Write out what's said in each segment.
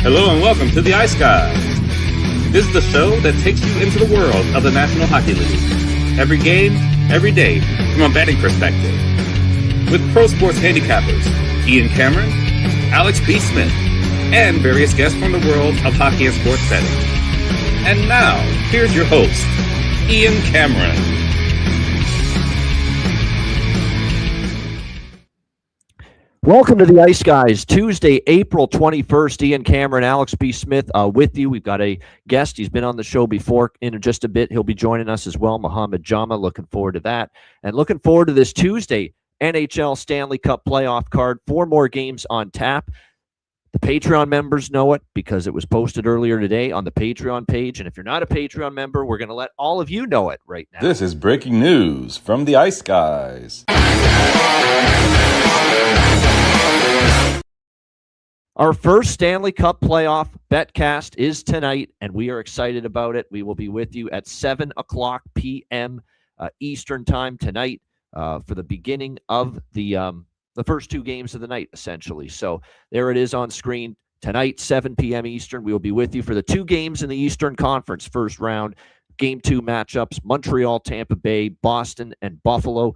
Hello and welcome to the Ice Guys. This is the show that takes you into the world of the National Hockey League. Every game, every day, from a betting perspective. With pro sports handicappers, Ian Cameron, Alex B. Smith, and various guests from the world of hockey and sports betting. And now, here's your host, Ian Cameron. Welcome to the Ice Guys, Tuesday, April 21st. Ian Cameron, Alex B. Smith with you. We've got a guest. He's been on the show before. In just a bit, he'll be joining us as well, Mohamed Jama. Looking forward to that. And looking forward to this Tuesday NHL Stanley Cup playoff card. 4 more games on tap. The Patreon members know it because it was posted earlier today on the Patreon page. And if you're not a Patreon member, we're going to let all of you know it right now. This is breaking news from the Ice Guys. Our first Stanley Cup playoff betcast is tonight, and we are excited about it. We will be with you at 7 o'clock p.m. Eastern time tonight for the beginning of the first 2 games of the night, essentially. So there it is on screen. Tonight, 7 p.m. Eastern. We will be with you for the 2 games in the Eastern Conference first round. Game 2 matchups, Montreal, Tampa Bay, Boston, and Buffalo.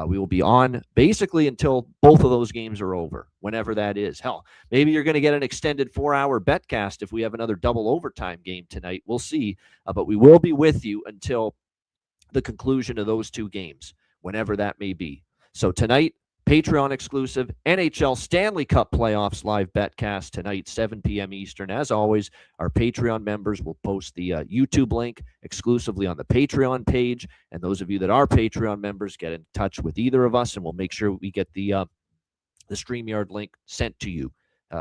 We will be on basically until both of those games are over, whenever that is. Hell, maybe you're going to get an extended 4-hour betcast if we have another double overtime game tonight. We'll see. But we will be with you until the conclusion of those 2 games, whenever that may be. So tonight, Patreon exclusive NHL Stanley Cup playoffs live betcast tonight, 7 p.m. Eastern. As always, our Patreon members will post the YouTube link exclusively on the Patreon page. And those of you that are Patreon members, get in touch with either of us, and we'll make sure we get the StreamYard link sent to you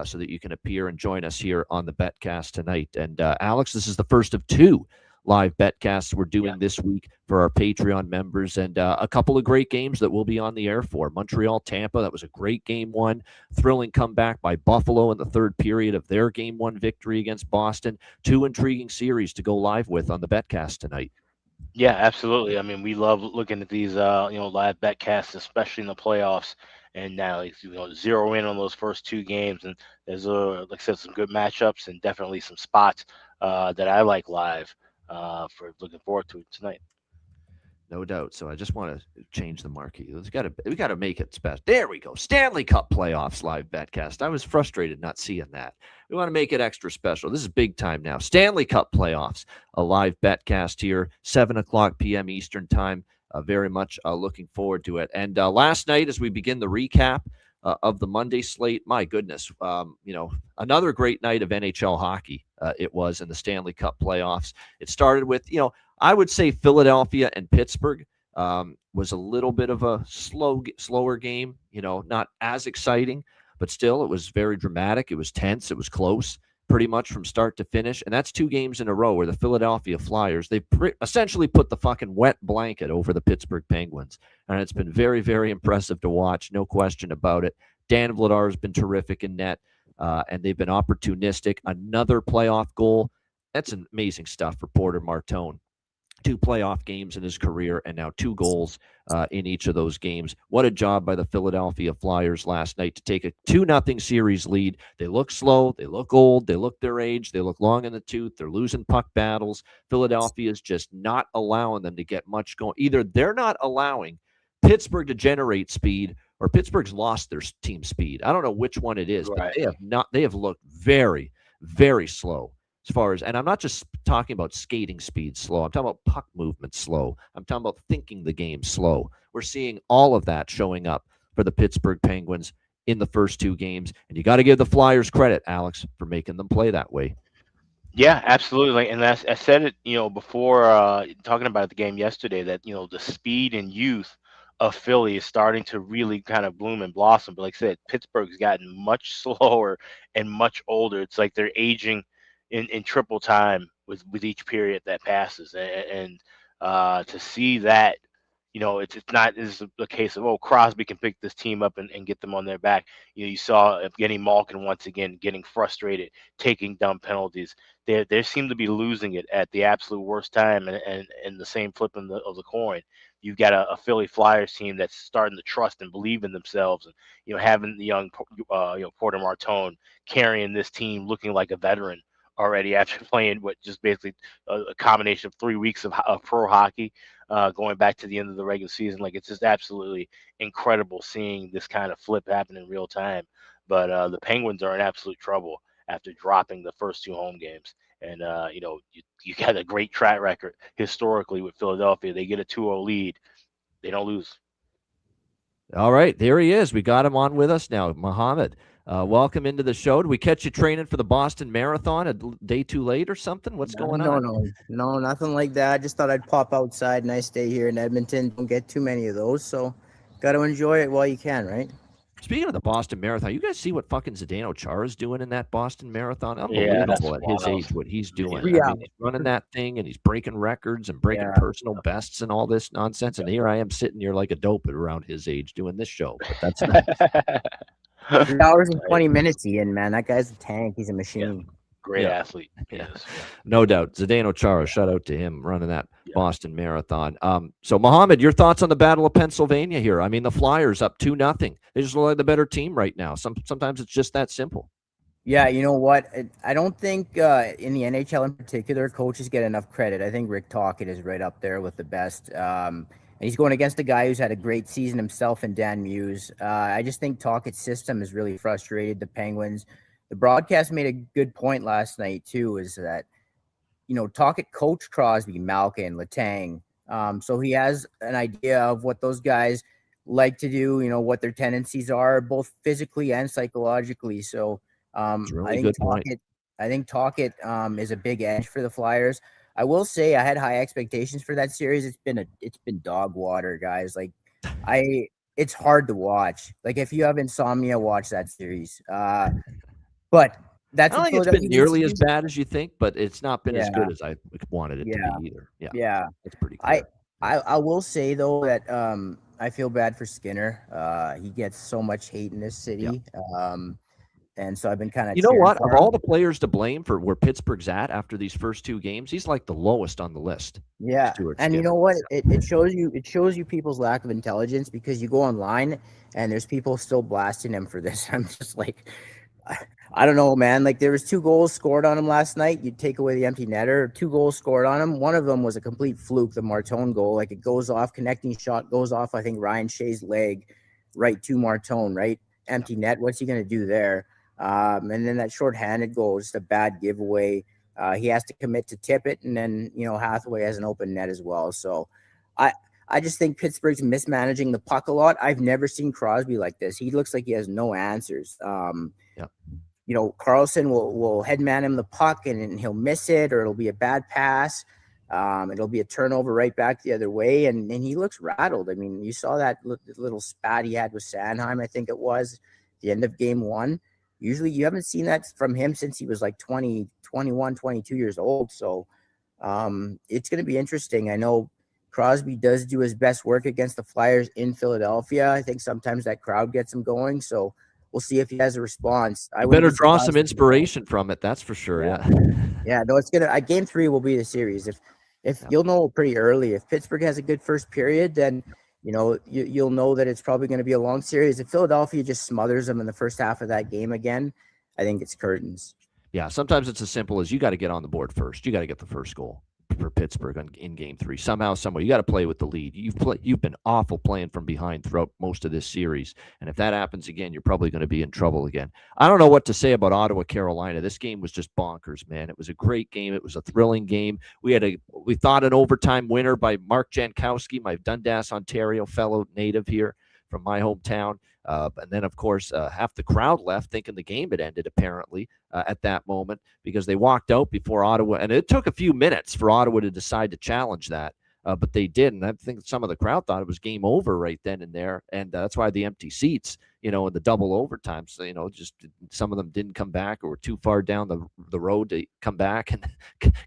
so that you can appear and join us here on the betcast tonight. And Alex, this is the first of 2 live betcasts we're doing this week for our Patreon members, and a couple of great games that we'll be on the air for. Montreal, Tampa, that was a great game 1. Thrilling comeback by Buffalo in the third period of their game 1 victory against Boston. 2 intriguing series to go live with on the betcast tonight. Yeah, absolutely. I mean, we love looking at these, live betcasts, especially in the playoffs. And now, zero in on those first 2 games, and there's like I said, some good matchups and definitely some spots that I like live. For looking forward to it tonight. No doubt. So I just want to change the marquee. We got to make it special. There we go. Stanley Cup playoffs live betcast. I was frustrated not seeing that. We want to make it extra special. This is big time now. Stanley Cup playoffs, a live betcast here, 7 o'clock p.m. Eastern time. Very much looking forward to it. And last night, as we begin the recap of the Monday slate, my goodness, another great night of NHL hockey. It was in the Stanley Cup playoffs. It started with, I would say Philadelphia and Pittsburgh was a little bit of a slower game, not as exciting, but still it was very dramatic. It was tense. It was close pretty much from start to finish. And that's 2 games in a row where the Philadelphia Flyers, they essentially put the fucking wet blanket over the Pittsburgh Penguins. And it's been very, very impressive to watch. No question about it. Dan Vladar has been terrific in net. And they've been opportunistic. Another playoff goal. That's amazing stuff for Porter Martone. 2 playoff games in his career, and now 2 goals in each of those games. What a job by the Philadelphia Flyers last night to take a 2-0 series lead. They look slow. They look old. They look their age. They look long in the tooth. They're losing puck battles. Philadelphia is just not allowing them to get much going. Either they're not allowing Pittsburgh to generate speed, or Pittsburgh's lost their team speed. I don't know which one it is, Right. but they have looked very, very slow as far as, and I'm not just talking about skating speed slow. I'm talking about puck movement slow. I'm talking about thinking the game slow. We're seeing all of that showing up for the Pittsburgh Penguins in the first 2 games. And you got to give the Flyers credit, Alex, for making them play that way. Yeah, absolutely. And I said it, before talking about the game yesterday, that, the speed and youth of Philly is starting to really kind of bloom and blossom. But like I said, Pittsburgh's gotten much slower and much older. It's like they're aging in triple time with each period that passes. And to see that, it's not is a case of, oh, Crosby can pick this team up and get them on their back. You saw Evgeny Malkin once again getting frustrated, taking dumb penalties. They seem to be losing it at the absolute worst time, and the same flip of the coin. You've got a Philly Flyers team that's starting to trust and believe in themselves, and having the young Porter Martone carrying this team, looking like a veteran already after playing what just basically a combination of 3 weeks of pro hockey, going back to the end of the regular season. Like, it's just absolutely incredible seeing this kind of flip happen in real time. But the Penguins are in absolute trouble after dropping the first two home games. And you got a great track record historically with Philadelphia. They get a 2-0 lead, they don't lose. All right, there he is. We got him on with us now, Mohammed. Welcome into the show. Did we catch you training for the Boston Marathon a day too late or something? What's going on? No, nothing like that. I just thought I'd pop outside. Nice day here in Edmonton. Don't get too many of those, so got to enjoy it while you can, right? Speaking of the Boston Marathon, you guys see what fucking Zdeno Chara's doing in that Boston Marathon? Yeah, that's Unbelievable at his age, what he's doing. Yeah. I mean, he's running that thing, and he's breaking records and breaking personal bests and all this nonsense. And here I am sitting here like a dope at around his age doing this show. But that's nice. 3 hours and 20 minutes, Ian, man. That guy's a tank. He's a machine. Great athlete. Yeah. Yes. No doubt. Zdeno Chara, shout out to him running that Boston Marathon. So, Mohammed, your thoughts on the Battle of Pennsylvania here? I mean, the Flyers up 2-0. They just look like the better team right now. Sometimes it's just that simple. Yeah, you know what? I don't think in the NHL in particular, coaches get enough credit. I think Rick Tocchet is right up there with the best. And he's going against a guy who's had a great season himself in Dan Muse. I just think Tocchet's system has really frustrated the Penguins. The broadcast made a good point last night, too, is that, Tocchet coached Crosby, Malkin, Letang. So he has an idea of what those guys like to do, what their tendencies are, both physically and psychologically. So Really good point. I think Tocchet is a big edge for the Flyers. I will say I had high expectations for that series. It's been dog water, guys. Like, it's hard to watch. Like, if you have insomnia, watch that series. But that's, I don't think it's been nearly as bad as you think, but it's not been as good as I wanted it to be either. Yeah, it's pretty clear. I will say though that I feel bad for Skinner. He gets so much hate in this city. And so I've been kind of, you know what? Of all the players to blame for where Pittsburgh's at after these first two games, he's like the lowest on the list. Yeah, and you know what? It shows you people's lack of intelligence, because you go online and there's people still blasting him for this. I'm just like, I don't know, man. Like, there was 2 goals scored on him last night. You take away the empty netter, 2 goals scored on him. One of them was a complete fluke, the Martone goal. Like, it goes off, connecting shot goes off, I think, Ryan Shea's leg right to Martone, right? Empty net. What's he going to do there? And then that shorthanded goal, just a bad giveaway. He has to commit to tip it, and then, Hathaway has an open net as well. So I just think Pittsburgh's mismanaging the puck a lot. I've never seen Crosby like this. He looks like he has no answers. Carlson will headman him the puck, and he'll miss it, or it'll be a bad pass. It'll be a turnover right back the other way, and he looks rattled. I mean, you saw that little spat he had with Sanheim, I think it was, the end of game 1. Usually you haven't seen that from him since he was like 20, 21, 22 years old. So it's going to be interesting. I know Crosby does do his best work against the Flyers in Philadelphia. I think sometimes that crowd gets him going. So we'll see if he has a response. I better draw some inspiration from it. That's for sure. Yeah. No, it's going to, game 3 will be the series. If you'll know pretty early, if Pittsburgh has a good first period, then you'll know that it's probably going to be a long series. If Philadelphia just smothers them in the first half of that game again, I think it's curtains. Yeah, sometimes it's as simple as you got to get on the board first. You got to get the first goal for Pittsburgh in game 3. Somehow, somewhere, you got to play with the lead. You've been awful playing from behind throughout most of this series, and if that happens again, you're probably going to be in trouble again. I don't know what to say about Ottawa, Carolina. This game was just bonkers, man. It was a great game. It was a thrilling game. We thought an overtime winner by Mark Jankowski, my Dundas, Ontario fellow native here from my hometown. And then, of course, half the crowd left thinking the game had ended, apparently, at that moment, because they walked out before Ottawa. And it took a few minutes for Ottawa to decide to challenge that, but they did. And I think some of the crowd thought it was game over right then and there. And that's why the empty seats, in the double overtime, so, just some of them didn't come back or were too far down the road to come back and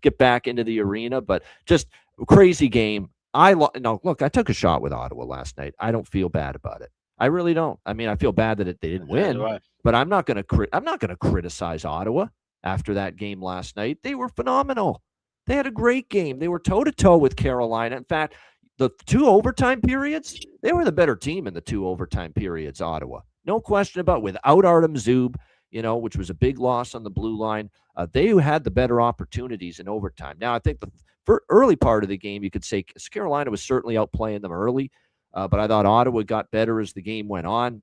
get back into the arena. But just a crazy game. No, look, I took a shot with Ottawa last night. I don't feel bad about it. I really don't. I mean, I feel bad that they didn't win, but I'm not going to criticize Ottawa after that game last night. They were phenomenal. They had a great game. They were toe to toe with Carolina. In fact, the 2 overtime periods, they were the better team in the 2 overtime periods, Ottawa. No question about it. Without Artem Zub, which was a big loss on the blue line, they had the better opportunities in overtime. Now, I think the early part of the game, you could say Carolina was certainly outplaying them early, but I thought Ottawa got better as the game went on.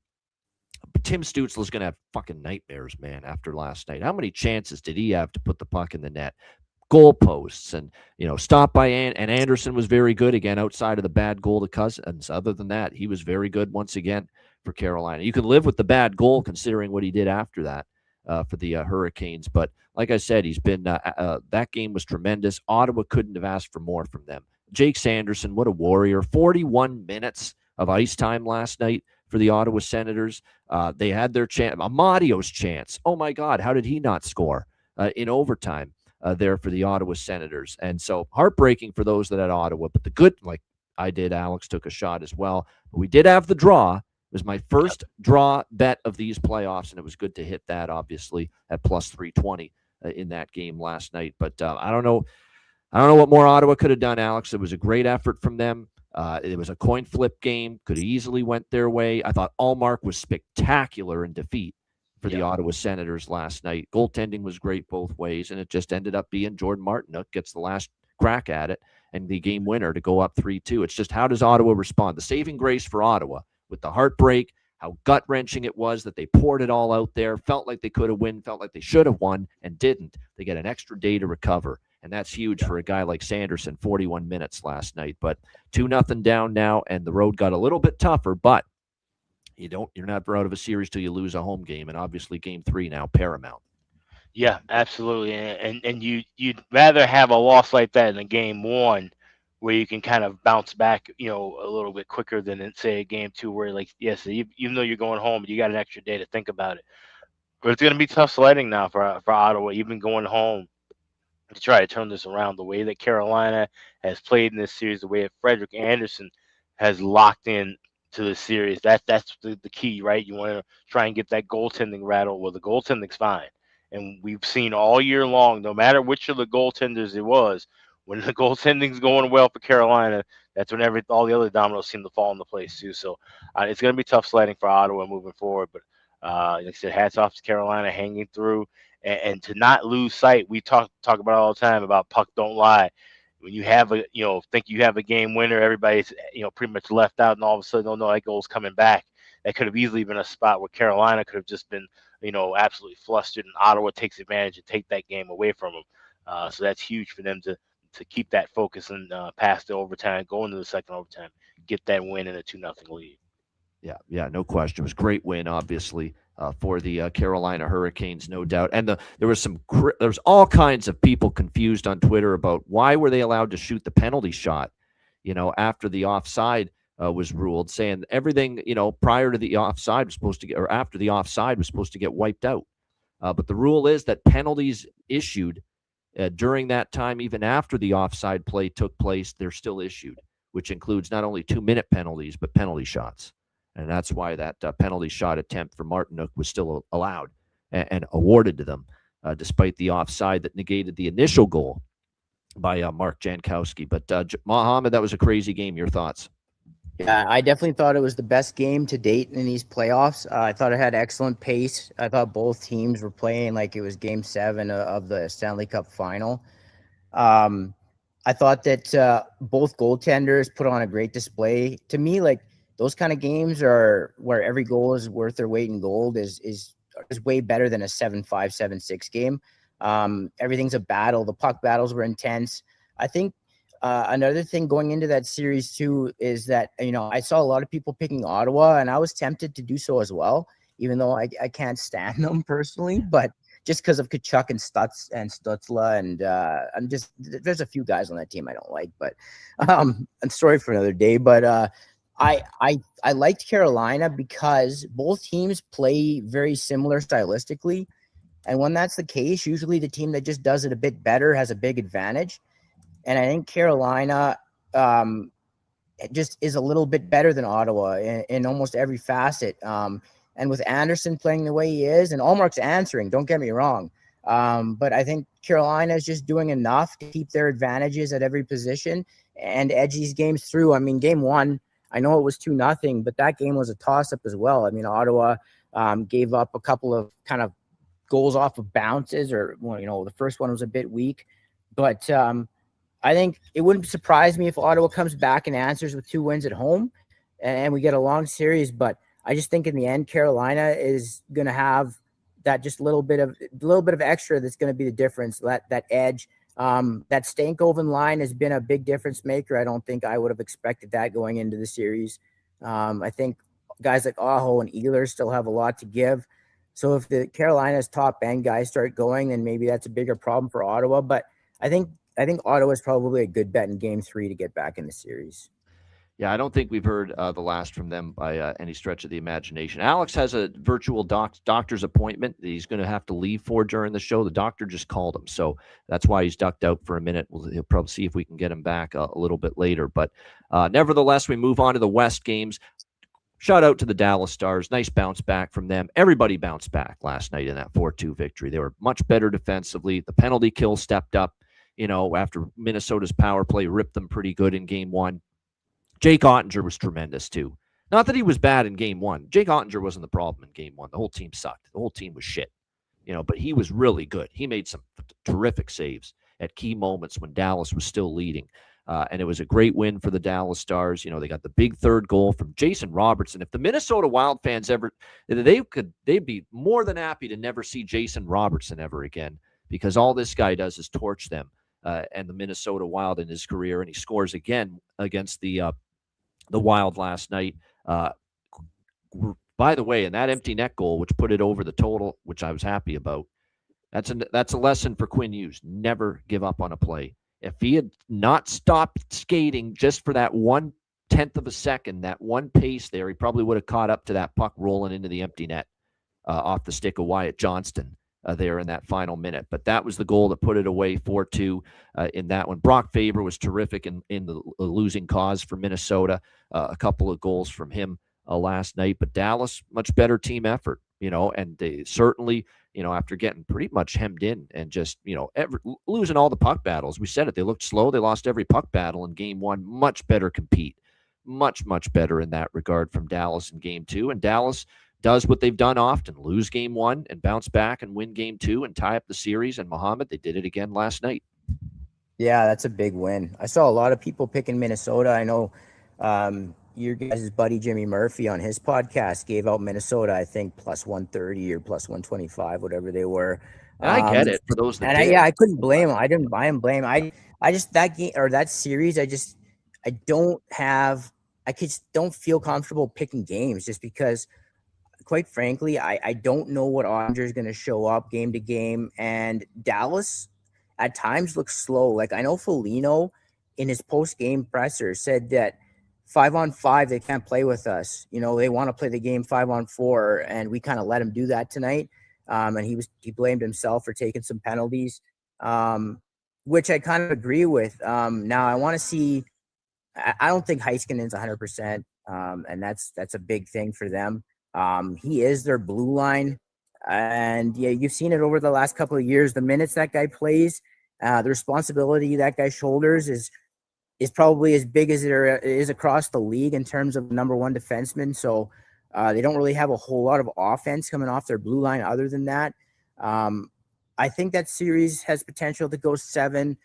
But Tim Stützle's going to have fucking nightmares, man, after last night. How many chances did he have to put the puck in the net? Goalposts and, stop by and Anderson was very good again outside of the bad goal to Cousins. Other than that, he was very good once again for Carolina. You can live with the bad goal considering what he did after that for the Hurricanes. But like I said, he's been that game was tremendous. Ottawa couldn't have asked for more from them. Jake Sanderson, what a warrior. 41 minutes of ice time last night for the Ottawa Senators. They had their chance. Amadio's chance. Oh, my God, how did he not score in overtime there for the Ottawa Senators? And so heartbreaking for those that had Ottawa. But the good, like I did, Alex took a shot as well. But we did have the draw. It was my first draw bet of these playoffs, and it was good to hit that, obviously, at plus 320 in that game last night. But I don't know what more Ottawa could have done, Alex. It was a great effort from them. It was a coin flip game. Could have easily went their way. I thought Allmark was spectacular in defeat for the Ottawa Senators last night. Goaltending was great both ways, and it just ended up being Jordan Martinook gets the last crack at it and the game winner to go up 3-2. It's just, how does Ottawa respond? The saving grace for Ottawa with the heartbreak, how gut-wrenching it was that they poured it all out there, felt like they could have won, felt like they should have won, and didn't. They get an extra day to recover, and that's huge for a guy like Sanderson, 41 minutes last night. But 2-0 down now, and the road got a little bit tougher, but you're never out of a series till you lose a home game, and obviously Game 3 now paramount. Yeah, absolutely. And you'd rather have a loss like that in a Game 1 where you can kind of bounce back, a little bit quicker than in, say, a Game 2 where, like, yes, even though you're going home, you got an extra day to think about it. But it's going to be tough sledding now for Ottawa, even going home, to try to turn this around. The way that Carolina has played in this series, the way that Frederik Andersen has locked in to the series, that's the key, right? You want to try and get that goaltending rattle. Well, the goaltending's fine. And we've seen all year long, no matter which of the goaltenders it was, when the goaltending's going well for Carolina, that's when all the other dominoes seem to fall into place too. So it's going to be tough sledding for Ottawa moving forward. But like I said, hats off to Carolina hanging through and to not lose sight. We talk about it all the time about puck don't lie. When you have think you have a game winner, everybody's pretty much left out, and all of a sudden, oh no, that goal's coming back. That could have easily been a spot where Carolina could have just been absolutely flustered, and Ottawa takes advantage and take that game away from them. So that's huge for them to keep that focus and pass the overtime, go into the second overtime, get that win in a 2-0 lead. Yeah, no question. It was a great win, obviously, for the Carolina Hurricanes, no doubt. And there was all kinds of people confused on Twitter about why were they allowed to shoot the penalty shot, after the offside was ruled, saying everything, prior to the offside was supposed to get, or after the offside was supposed to get wiped out. But the rule is that penalties issued during that time, even after the offside play took place, they're still issued, which includes not only 2-minute penalties, but penalty shots. And that's why that penalty shot attempt for Martinook was still allowed and awarded to them, despite the offside that negated the initial goal by Mark Jankowski. But Mohammed, that was a crazy game. Your thoughts? Yeah, I definitely thought it was the best game to date in these playoffs. I thought it had excellent pace. I thought both teams were playing like it was Game 7 of the Stanley Cup final. I thought that both goaltenders put on a great display. To me, like, those kind of games are where every goal is worth their weight in gold is way better than a 7-5, 7-6 game. Everything's a battle. The puck battles were intense. I think another thing going into that series too is that, I saw a lot of people picking Ottawa, and I was tempted to do so as well, even though I can't stand them personally, but just because of Tkachuk and Stützle, and there's a few guys on that team I don't like, but I'm sorry for another day. But I liked Carolina because both teams play very similar stylistically. And when that's the case, usually the team that just does it a bit better has a big advantage. And I think Carolina just is a little bit better than Ottawa in almost every facet. And with Anderson playing the way he is, and Allmark's answering, don't get me wrong. But I think Carolina is just doing enough to keep their advantages at every position and edge these games through. I mean, game one, I know it was 2-0, but that game was a toss-up as well. I mean, Ottawa gave up a couple of kind of goals off of bounces, or, the first one was a bit weak. But I think it wouldn't surprise me if Ottawa comes back and answers with 2 wins at home and we get a long series. But I just think in the end, Carolina is going to have that just little bit of extra that's going to be the difference, that edge. That Stankoven line has been a big difference maker. I don't think I would have expected that going into the series. I think guys like Aho and Ehlers still have a lot to give. So if the Carolina's top end guys start going, then maybe that's a bigger problem for Ottawa. But I think Ottawa is probably a good bet in game 3 to get back in the series. Yeah, I don't think we've heard the last from them by any stretch of the imagination. Alex has a virtual doctor's appointment that he's going to have to leave for during the show. The doctor just called him, so that's why he's ducked out for a minute. He'll probably see if we can get him back a little bit later. But nevertheless, we move on to the West games. Shout out to the Dallas Stars. Nice bounce back from them. Everybody bounced back last night in that 4-2 victory. They were much better defensively. The penalty kill stepped up, after Minnesota's power play ripped them pretty good in game 1. Jake Ottinger was tremendous too. Not that he was bad in game 1. Jake Ottinger wasn't the problem in game 1. The whole team sucked. The whole team was shit. But he was really good. He made some terrific saves at key moments when Dallas was still leading. And it was a great win for the Dallas Stars. They got the big third goal from Jason Robertson. If the Minnesota Wild fans they'd be more than happy to never see Jason Robertson ever again, because all this guy does is torch them and the Minnesota Wild in his career. And he scores again against the Wild last night. By the way, in that empty net goal, which put it over the total, which I was happy about, that's a lesson for Quinn Hughes. Never give up on a play. If he had not stopped skating just for that 1/10 of a second, that one pace there, he probably would have caught up to that puck rolling into the empty net off the stick of Wyatt Johnston there in that final minute. But that was the goal that put it away 4-2 in that one. Brock Faber was terrific in the losing cause for Minnesota. A couple of goals from him last night. But Dallas, much better team effort, and they certainly, after getting pretty much hemmed in and just, losing all the puck battles. We said it. They looked slow. They lost every puck battle in game 1. Much better compete. Much, much better in that regard from Dallas in game 2. And Dallas does what they've done often, lose game 1 and bounce back and win game 2 and tie up the series. And Mohammed, they did it again last night. Yeah, that's a big win. I saw a lot of people picking Minnesota. I know your guys' buddy Jimmy Murphy on his podcast gave out Minnesota, I think, plus 130 or plus 125, whatever they were. And I get it for those that and did. I couldn't blame him. I didn't buy him blame. I just, that game or that series, I just don't feel comfortable picking games just because, quite frankly, I don't know what Ottinger is going to show up game to game. And Dallas at times looks slow. Like, I know Foligno in his post-game presser said that 5-on-5, they can't play with us. They want to play the game 5-on-4, and we kind of let him do that tonight. And he blamed himself for taking some penalties, which I kind of agree with. Now I want to see. I don't think Heiskanen's 100%, and that's a big thing for them. He is their blue line, and yeah, you've seen it over the last couple of years. The minutes that guy plays, the responsibility that guy shoulders is probably as big as it is across the league in terms of number one defenseman. So they don't really have a whole lot of offense coming off their blue line other than that. I think that series has potential to go 7.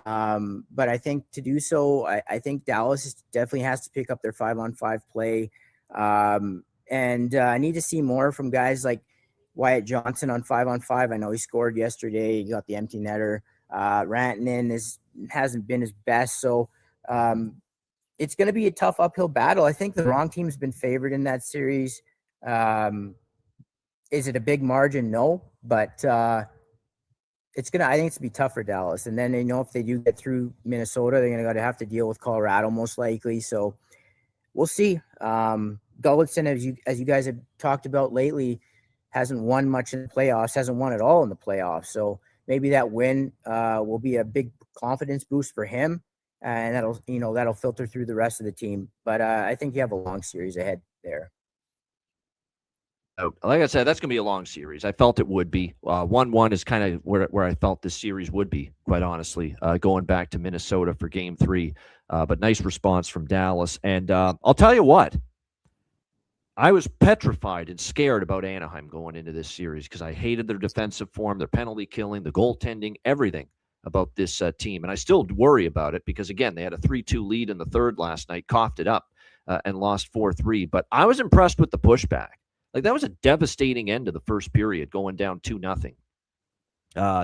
But I think to do so, I think Dallas definitely has to pick up their 5-on-5 play. And I need to see more from guys like Wyatt Johnson on 5-on-5. I know he scored yesterday. He got the empty netter. Rantanen hasn't been his best. So it's going to be a tough uphill battle. I think the wrong team's been favored in that series. Is it a big margin? No, but I think it's going to be tough for Dallas. And then if they do get through Minnesota, they're going to have to deal with Colorado most likely. So we'll see. Gulletson, as you guys have talked about lately, hasn't won much in the playoffs, hasn't won at all in the playoffs. So maybe that win will be a big confidence boost for him. and that'll filter through the rest of the team. But I think you have a long series ahead there. Like I said, that's going to be a long series. I felt it would be. 1-1 is kind of where I felt this series would be, quite honestly, going back to Minnesota for Game 3. But nice response from Dallas. And I'll tell you what, I was petrified and scared about Anaheim going into this series because I hated their defensive form, their penalty killing, the goaltending, everything about this team. And I still worry about it because, again, they had a 3-2 lead in the third last night, coughed it up, and lost 4-3. But I was impressed with the pushback. Like, that was a devastating end to the first period, going down 2-0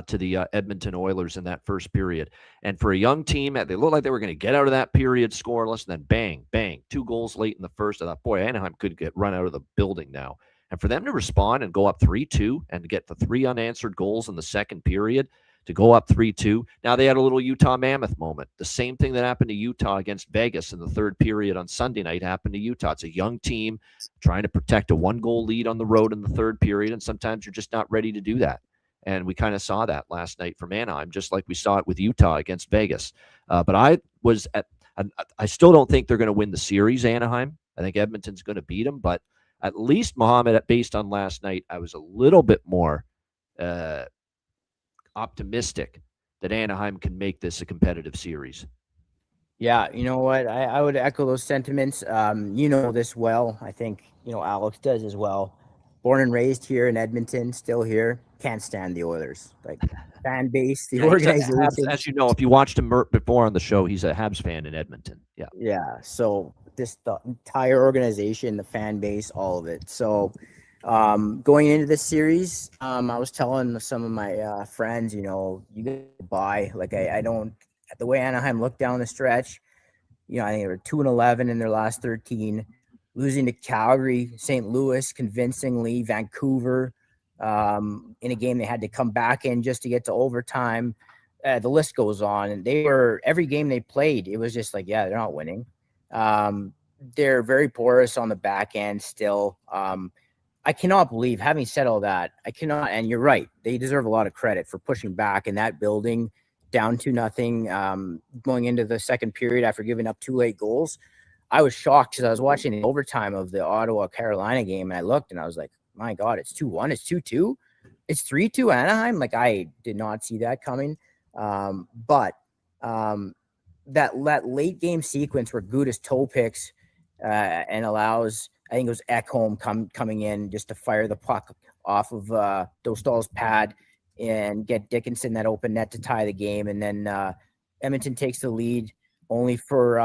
to the Edmonton Oilers in that first period. And for a young team, they looked like they were going to get out of that period scoreless, and then bang, bang, 2 goals late in the first. I thought, boy, Anaheim could get run out of the building now. And for them to respond and go up 3-2 and to get the 3 unanswered goals in the second period, to go up 3-2. Now they had a little Utah Mammoth moment. The same thing that happened to Utah against Vegas in the third period on Sunday night happened to Utah. It's a young team trying to protect a 1-goal lead on the road in the third period, and sometimes you're just not ready to do that. And we kind of saw that last night from Anaheim, just like we saw it with Utah against Vegas. But I still don't think they're going to win the series, Anaheim. I think Edmonton's going to beat them, but at least, Mohammed, based on last night, I was a little bit more optimistic that Anaheim can make this a competitive series. Yeah, you know what? I would echo those sentiments. You know this well. I think, Alex does as well. Born and raised here in Edmonton, still here. Can't stand the Oilers. Like, fan base, the organization. As you know, if you watched him before on the show, he's a Habs fan in Edmonton. Yeah. Yeah. So the entire organization, the fan base, all of it. So going into this series, I was telling some of my friends, you get to buy. Like, I don't, the way Anaheim looked down the stretch, I think they were 2-11 in their last 13, losing to Calgary, St. Louis convincingly, Vancouver, in a game they had to come back in just to get to overtime. The list goes on, and every game they played, it was just like, yeah, they're not winning. They're very porous on the back end still. I cannot believe, having said all that, and you're right, they deserve a lot of credit for pushing back in that building down 2-0, going into the second period after giving up 2 late goals. I was shocked because I was watching the overtime of the Ottawa-Carolina game, and I looked and I was like, my God, it's 2-1, it's 2-2, it's 3-2 Anaheim. Like, I did not see that coming. But that late game sequence where Gudas toe picks and allows, I think it was Ekholm coming in just to fire the puck off of Dostal's pad and get Dickinson that open net to tie the game. And then Edmonton takes the lead only for,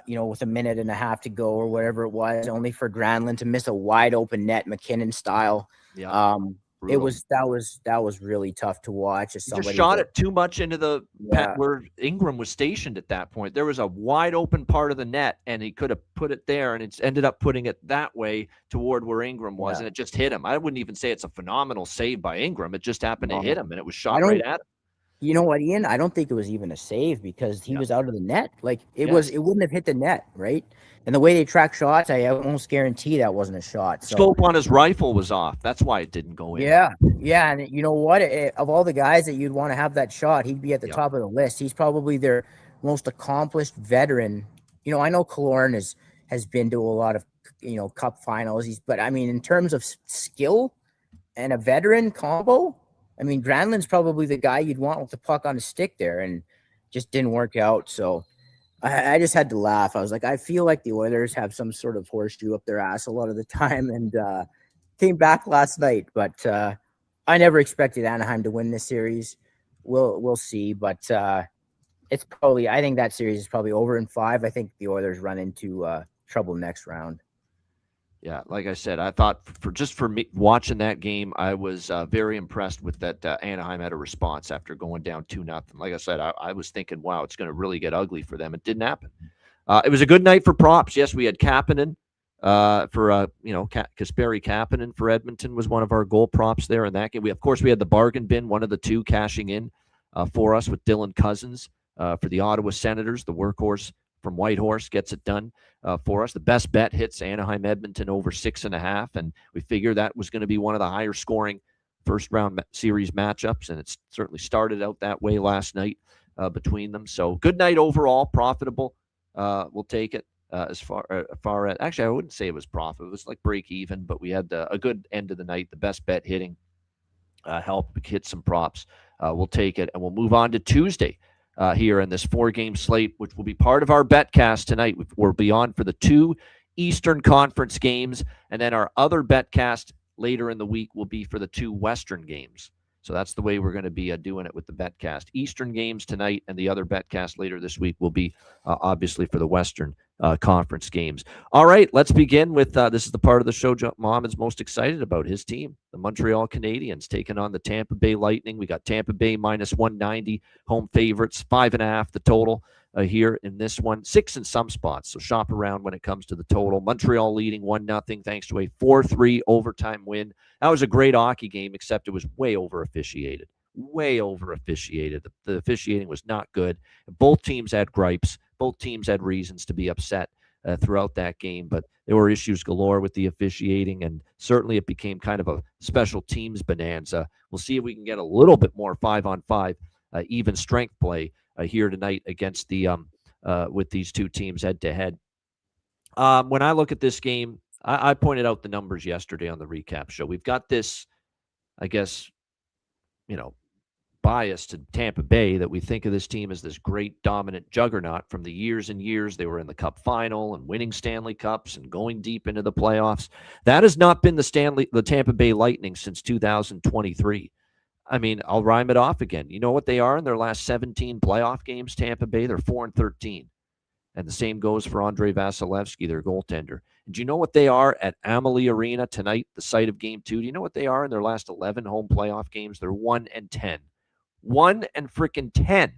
with a minute and a half to go or whatever it was, only for Granlund to miss a wide open net, McKinnon style. Yeah. That was really tough to watch. As somebody just shot it too much into the where Ingram was stationed at that point. There was a wide open part of the net, and he could have put it there, and it's ended up putting it that way toward where Ingram was, and it just hit him. I wouldn't even say it's a phenomenal save by Ingram. It just happened to hit him, and it was shot right at him. You know what, Ian? I don't think it was even a save because he was out of the net. Like, it wouldn't have hit the net, right? And the way they track shots, I almost guarantee that wasn't a shot. So. Scope on his rifle was off. That's why it didn't go in. Yeah. And you know what? Of all the guys that you'd want to have that shot, he'd be at the top of the list. He's probably their most accomplished veteran. I know Killorn has been to a lot of, cup finals. But I mean, in terms of skill and a veteran combo, I mean, Granlund's probably the guy you'd want with the puck on the stick there, and just didn't work out. So I just had to laugh. I was like, I feel like the Oilers have some sort of horseshoe up their ass a lot of the time, and came back last night. But I never expected Anaheim to win this series. We'll see. But it's probably, I think that series is probably over in 5. I think the Oilers run into trouble next round. Yeah, like I said, I thought for me watching that game, I was very impressed with that Anaheim had a response after going down 2-0. Like I said, I was thinking, wow, it's going to really get ugly for them. It didn't happen. It was a good night for props. Yes, we had Kapanen Kasperi Kapanen for Edmonton was one of our goal props there in that game. We had the bargain bin, one of the two cashing in for us with Dylan Cousins for the Ottawa Senators, the workhorse from Whitehorse gets it done for us. The best bet hits Anaheim Edmonton over 6.5, and we figured that was going to be one of the higher scoring first round series matchups, and it certainly started out that way last night. between them. So good night overall, profitable. We'll take it. As far as actually, I wouldn't say it was profit. It was like break even, but we had a good end of the night. The best bet hitting help hit some props. We'll take it, and we'll move on to Tuesday here in this 4-game slate, which will be part of our betcast tonight. We'll be on for the 2 Eastern Conference games, and then our other betcast later in the week will be for the 2 Western games. So that's the way we're going to be doing it with the betcast. Eastern games tonight, and the other betcast later this week will be obviously for the Western Conference games. All right, let's begin with this is the part of the show Mohammed's most excited about. His team, the Montreal Canadiens, taking on the Tampa Bay Lightning. We got Tampa Bay minus 190, home favorites, 5.5 the total here in this one. 6 in some spots, so shop around when it comes to the total. Montreal leading 1-0 thanks to a 4-3 overtime win. That was a great hockey game, except it was way over officiated. The officiating was not good. Both teams had gripes. Both teams had reasons to be upset throughout that game, but there were issues galore with the officiating, and certainly it became kind of a special teams bonanza. We'll see if we can get a little bit more 5-on-5 even strength play here tonight against the with these two teams head to head. When I look at this game, I pointed out the numbers yesterday on the recap show. We've got this, I guess, bias to Tampa Bay that we think of this team as this great dominant juggernaut from the years and years they were in the Cup final and winning Stanley Cups and going deep into the playoffs. That has not been the Tampa Bay Lightning since 2023. I mean, I'll rhyme it off again. You know what they are in their last 17 playoff games, Tampa Bay? They're 4-13. And the same goes for Andrei Vasilevsky, their goaltender. And do you know what they are at Amalie Arena tonight, the site of Game 2? Do you know what they are in their last 11 home playoff games? They're 1-10. 1-10,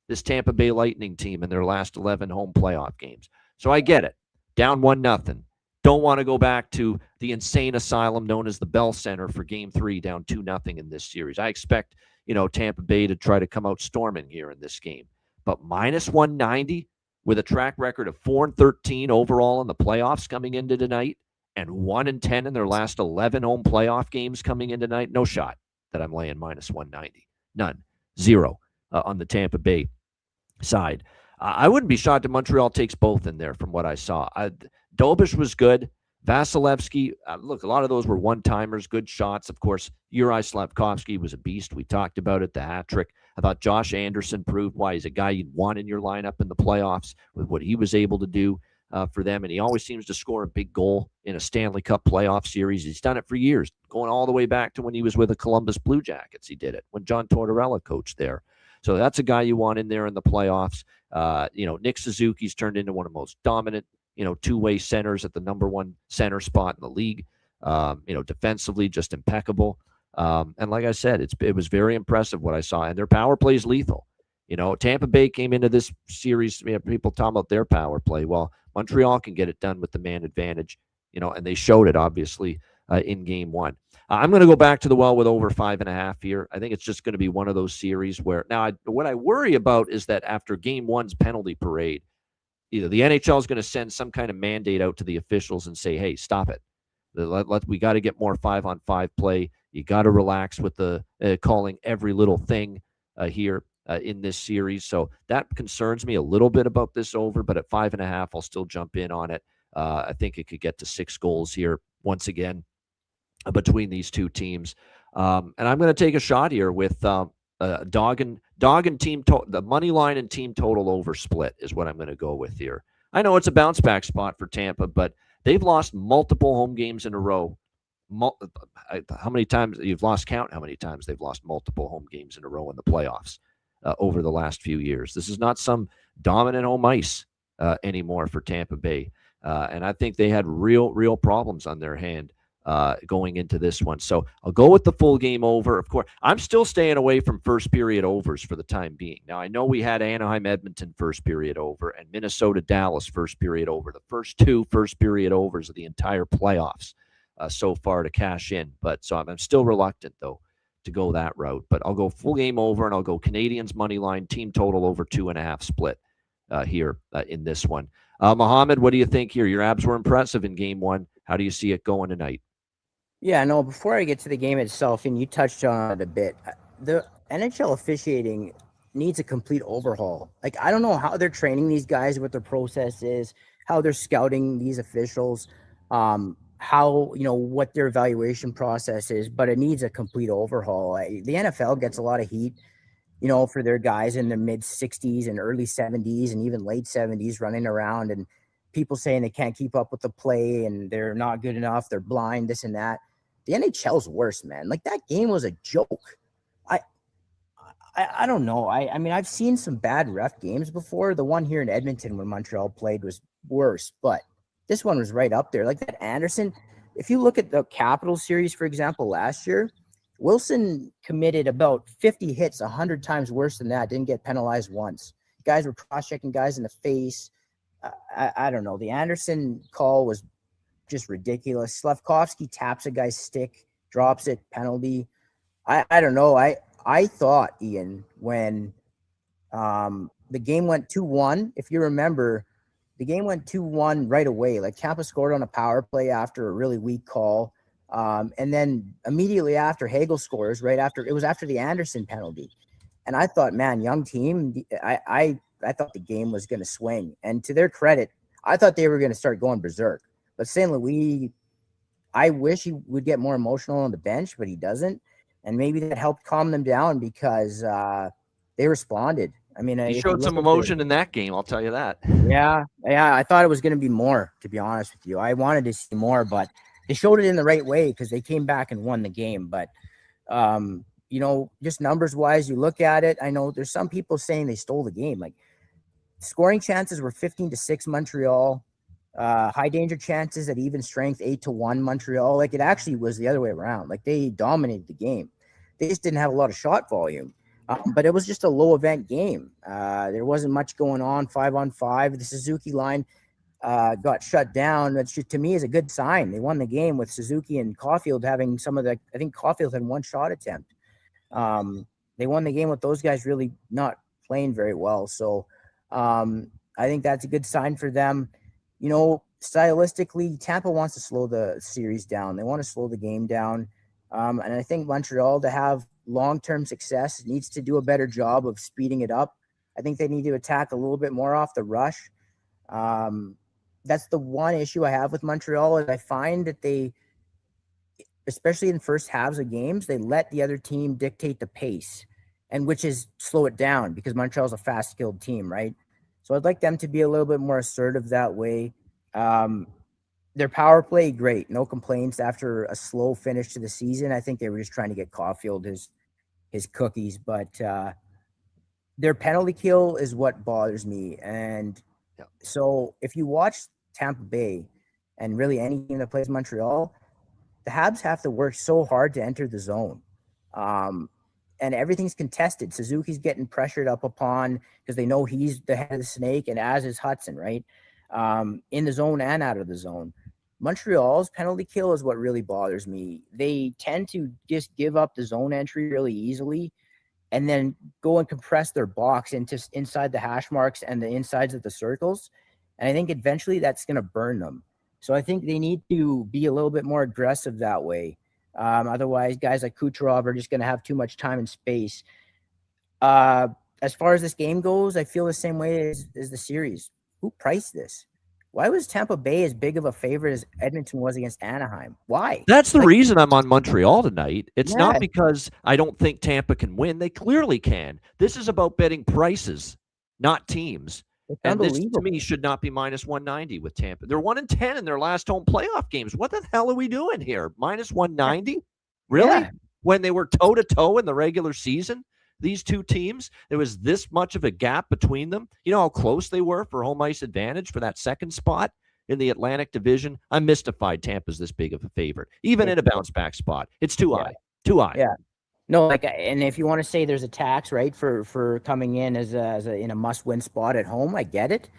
this Tampa Bay Lightning team in their last 11 home playoff games. So I get it. Down 1-0. Don't want to go back to the insane asylum known as the Bell Center for Game 3, down 2-0 in this series. I expect, Tampa Bay to try to come out storming here in this game. But minus 190 with a track record of 4-13 overall in the playoffs coming into tonight and 1-10 in their last 11 home playoff games coming in tonight, no shot that I'm laying minus 190. None. 0 on the Tampa Bay side. I wouldn't be shocked if Montreal takes both in there from what I saw. Dobish was good. Vasilevsky, look, a lot of those were one-timers, good shots. Of course, Juraj Slafkovsky was a beast. We talked about it, the hat trick. I thought Josh Anderson proved why he's a guy you'd want in your lineup in the playoffs with what he was able to do for them. And he always seems to score a big goal in a Stanley Cup playoff series. He's done it for years, going all the way back to when he was with the Columbus Blue Jackets. He did it when John Tortorella coached there. So that's a guy you want in there in the playoffs. Nick Suzuki's turned into one of the most dominant, two-way centers at the number 1 center spot in the league. Defensively, just impeccable. And like I said, it was very impressive what I saw. And their power play is lethal. Tampa Bay came into this series, people talking about their power play. Well, Montreal can get it done with the man advantage, and they showed it, obviously, in Game 1. I'm going to go back to the well with over 5.5 here. I think it's just going to be one of those series where now what I worry about is that after Game 1's penalty parade, either the NHL is going to send some kind of mandate out to the officials and say, hey, stop it. We got to get more 5-on-5 play. You got to relax with the calling every little thing here in this series. So that concerns me a little bit about this over, but at 5.5, I'll still jump in on it. I think it could get to 6 goals here once again between these two teams. And I'm going to take a shot here with dog and team the money line and team total over split is what I'm going to go with here. I know it's a bounce back spot for Tampa, but they've lost multiple home games in a row. How many times you've lost count? How many times they've lost multiple home games in a row in the playoffs over the last few years? This is not some dominant home ice anymore for Tampa Bay, and I think they had real problems on their hand going into this one. So I'll go with the full game over. Of course, I'm still staying away from first period overs for the time being. Now, I know we had Anaheim-Edmonton first period over and Minnesota-Dallas first period over. The first 2 first period overs of the entire playoffs so far to cash in. But so I'm still reluctant, though, to go that route. But I'll go full game over, and I'll go Canadiens money line, team total over 2.5 split here in this one. Mohammed, what do you think here? Your Abs were impressive in Game 1. How do you see it going tonight? Yeah, no, before I get to the game itself, and you touched on it a bit, the NHL officiating needs a complete overhaul. Like, I don't know how they're training these guys, what their process is, how they're scouting these officials, how, what their evaluation process is, but it needs a complete overhaul. The NFL gets a lot of heat, for their guys in the mid 60s and early 70s and even late 70s running around, and people saying they can't keep up with the play and they're not good enough, they're blind, this and that. The NHL's worse, man. Like, that game was a joke. I don't know. I mean, I've seen some bad ref games before. The one here in Edmonton when Montreal played was worse, but this one was right up there. Like that Anderson, if you look at the Capitals series, for example, last year, Wilson committed about 50 hits, 100 times worse than that, didn't get penalized once. Guys were cross-checking guys in the face. I don't know. The Anderson call was just ridiculous. Slavkovsky taps a guy's stick, drops it, penalty. I don't know. I thought, Ian, when the game went 2-1, if you remember, the game went 2-1 right away. Like, Tampa scored on a power play after a really weak call. And then immediately after, Hagel scores after the Anderson penalty. And I thought, man, young team, I thought the game was going to swing. And to their credit, I thought they were going to start going berserk. But St. Louis, I wish he would get more emotional on the bench, but he doesn't. And maybe that helped calm them down because they responded. I mean, he showed some emotion in that game, I'll tell you that. Yeah. I thought it was going to be more, to be honest with you. I wanted to see more, but they showed it in the right way because they came back and won the game. But, just numbers-wise, you look at it, I know there's some people saying they stole the game. Like, scoring chances were 15-6 Montreal. High danger chances at even strength 8-1 Montreal. Like, it actually was the other way around. Like, they dominated the game. They just didn't have a lot of shot volume. But it was just a low event game. There wasn't much going on 5-on-5. The Suzuki line got shut down. That, to me, is a good sign. They won the game with Suzuki and Caulfield having I think Caulfield had one shot attempt. They won the game with those guys really not playing very well. So I think that's a good sign for them. Stylistically, Tampa wants to slow the series down. They want to slow the game down. And I think Montreal, to have long-term success, needs to do a better job of speeding it up. I think they need to attack a little bit more off the rush. That's the one issue I have with Montreal, is I find that they, especially in first halves of games, they let the other team dictate the pace, and which is slow it down because Montreal's a fast, skilled team, right? So I'd like them to be a little bit more assertive that way. Their power play, great. No complaints after a slow finish to the season. I think they were just trying to get Caulfield his cookies, but their penalty kill is what bothers me. And so if you watch Tampa Bay and really any team that plays Montreal, the Habs have to work so hard to enter the zone. And everything's contested. Suzuki's getting pressured up upon because they know he's the head of the snake, and as is Hudson, right? In the zone and out of the zone. Montreal's penalty kill is what really bothers me. They tend to just give up the zone entry really easily and then go and compress their box inside the hash marks and the insides of the circles. And I think eventually that's going to burn them. So I think they need to be a little bit more aggressive that way. Otherwise, guys like Kucherov are just going to have too much time and space. As far as this game goes, I feel the same way as the series. Who priced this? Why was Tampa Bay as big of a favorite as Edmonton was against Anaheim? Why? That's the reason I'm on Montreal tonight. It's not because I don't think Tampa can win. They clearly can. This is about betting prices, not teams. And this, to me, should not be minus 190 with Tampa. They're 1-10 in their last home playoff games. What the hell are we doing here? Minus 190? Really? Yeah. When they were toe-to-toe in the regular season? These two teams, there was this much of a gap between them. You know how close they were for home ice advantage for that second spot in the Atlantic Division? I'm mystified Tampa's this big of a favorite, even in a bounce back spot. It's too high. Too high. Yeah. No, and if you want to say there's a tax, right, for coming in as in a must-win spot at home, I get it,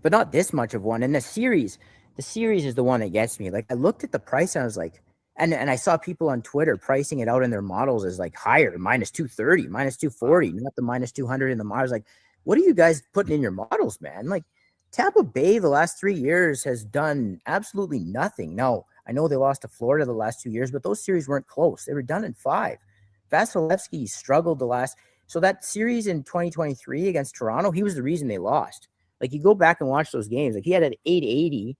but not this much of one. And the series is the one that gets me. Like, I looked at the price and I was like, and I saw people on Twitter pricing it out in their models as like higher, minus 230, minus 240, not the minus 200 in the models. Like, what are you guys putting in your models, man? Like, Tampa Bay the last 3 years has done absolutely nothing. Now, I know they lost to Florida the last 2 years, but those series weren't close. They were done in 5. Vasilevsky struggled So that series in 2023 against Toronto, he was the reason they lost. Like, you go back and watch those games. Like, he had an 880,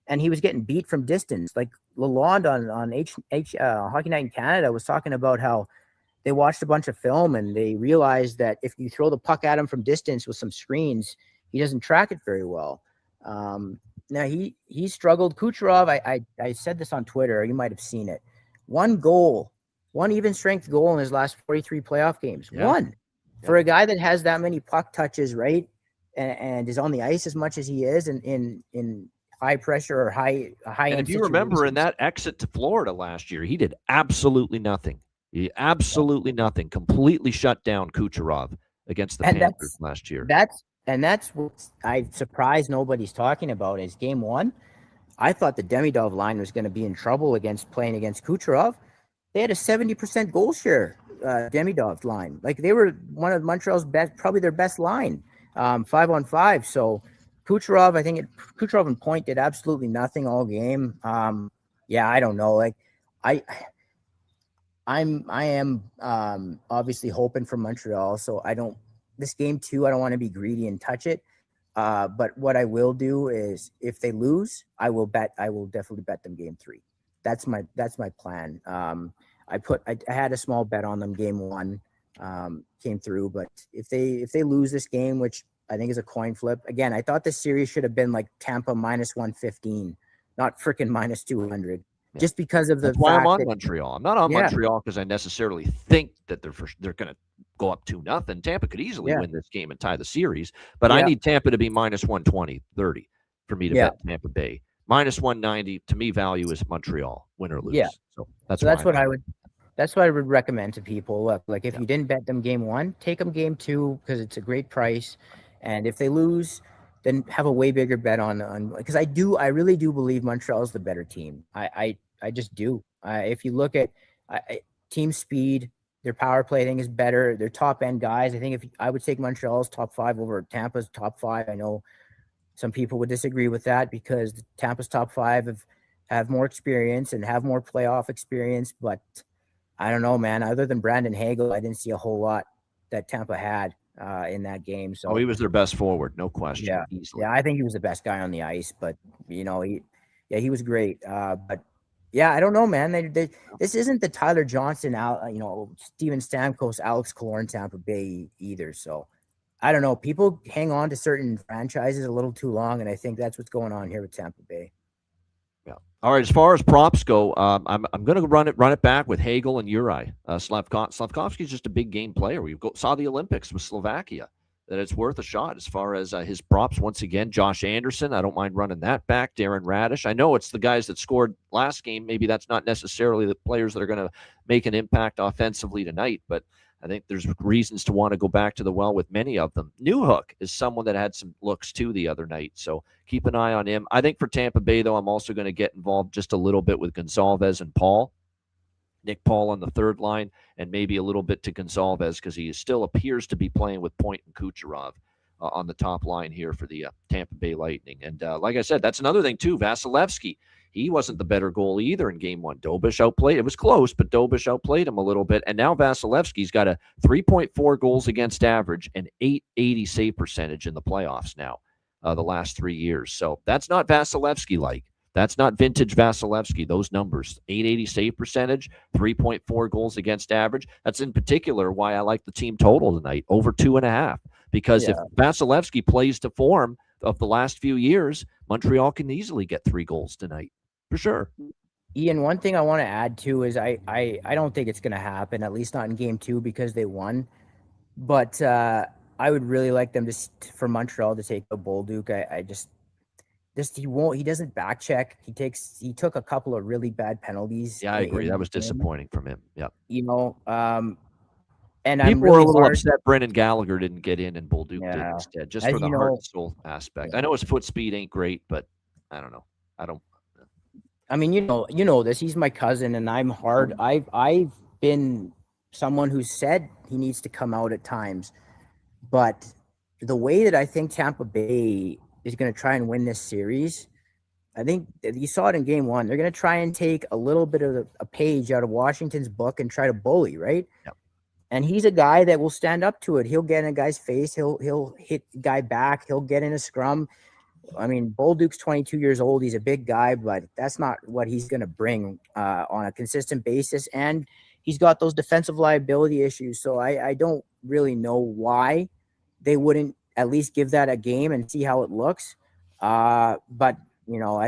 and he was getting beat from distance. Like, Lalonde on Hockey Night in Canada was talking about how they watched a bunch of film and they realized that if you throw the puck at him from distance with some screens, he doesn't track it very well. Now he struggled. Kucherov, I said this on Twitter. You might have seen it. One even strength goal in his last 43 playoff games. Yeah. One. For a guy that has that many puck touches, right, and is on the ice as much as he is in high pressure or high and if you remember in that exit to Florida last year, he did absolutely nothing. Nothing. Completely shut down Kucherov against the Panthers last year. That's what I'm surprised nobody's talking about is game one. I thought the Demidov line was going to be in trouble playing against Kucherov. They had a 70% goal share, Demidov line. Like, they were one of Montreal's best, probably their best line, 5-on-5. So Kucherov, Kucherov and Point did absolutely nothing all game. I don't know. Like, I am obviously hoping for Montreal. So this game too, I don't want to be greedy and touch it. But what I will do is, if they lose, I will definitely bet them game 3. That's my plan. I had a small bet on them game 1, came through, but if they lose this game, which I think is a coin flip, again, I thought this series should have been like Tampa -115, not freaking -200. Yeah. Just because of That's why I'm on Montreal. I'm not on Montreal because I necessarily think that they're going to go up 2-0. Tampa could easily win this game and tie the series, but I need Tampa to be -120, 30 for me to bet Tampa Bay. -190 to me, value is Montreal, win or lose. Yeah. So that's what I would recommend to people. Look, like, if you didn't bet them game 1, take them game 2 because it's a great price, and if they lose, then have a way bigger bet on because I really do believe Montreal is the better team. I just do. If you look at team speed, their power play, I think, is better. Their top end guys, I think I would take Montreal's top 5 over Tampa's top 5. I know some people would disagree with that because Tampa's top 5 have more experience and have more playoff experience, but I don't know, man. Other than Brandon Hagel, I didn't see a whole lot that Tampa had in that game. So he was their best forward, no question. Yeah, easily. Yeah, I think he was the best guy on the ice, but he was great. But yeah, I don't know, man. This isn't the Tyler Johnson, Steven Stamkos, Alex Killorn Tampa Bay either. So I don't know. People hang on to certain franchises a little too long, and I think that's what's going on here with Tampa Bay. Yeah. All right. As far as props go, I'm going to run it back with Hagel and Uri. Slavkovsky's just a big game player. We saw the Olympics with Slovakia. That it's worth a shot as far as his props. Once again, Josh Anderson, I don't mind running that back. Darren Radish. I know it's the guys that scored last game. Maybe that's not necessarily the players that are going to make an impact offensively tonight, but I think there's reasons to want to go back to the well with many of them. Newhook is someone that had some looks too the other night, so keep an eye on him. I think for Tampa Bay, though, I'm also going to get involved just a little bit with Gonçalves and Paul. Nick Paul on the third line, and maybe a little bit to Gonçalves because he still appears to be playing with Point and Kucherov on the top line here for the Tampa Bay Lightning. And like I said, that's another thing too. Vasilevsky, he wasn't the better goalie either in game 1. Dobish outplayed. It was close, but Dobish outplayed him a little bit. And now Vasilevsky's got a 3.4 goals against average and 880 save percentage in the playoffs now, the last 3 years. So that's not Vasilevsky-like. That's not vintage Vasilevsky, those numbers. 880 save percentage, 3.4 goals against average. That's in particular why I like the team total tonight, over 2.5. Because if Vasilevsky plays to form of the last few years, Montreal can easily get 3 goals tonight, for sure. Ian, one thing I want to add too is I don't think it's going to happen, at least not in game 2 because they won. But I would really like them for Montreal to take a Bolduc. He doesn't back check. He took a couple of really bad penalties. Yeah, I agree. That was disappointing from him. Yeah. And people I'm really were a little upset Brendan Gallagher didn't get in and Bolduc did instead, just for the heart and soul aspect. Yeah. I know his foot speed ain't great, but I don't know. I mean, you know this. He's my cousin, and I'm hard. I've been someone who said he needs to come out at times, but the way that I think Tampa Bay is going to try and win this series, I think you saw it in game 1. They're going to try and take a little bit of a page out of Washington's book and try to bully, right? Yep. And he's a guy that will stand up to it. He'll get in a guy's face. He'll hit the guy back. He'll get in a scrum. I mean, Bolduc's 22 years old. He's a big guy, but that's not what he's going to bring on a consistent basis. And he's got those defensive liability issues. So I don't really know why they wouldn't at least give that a game and see how it looks. But, you know,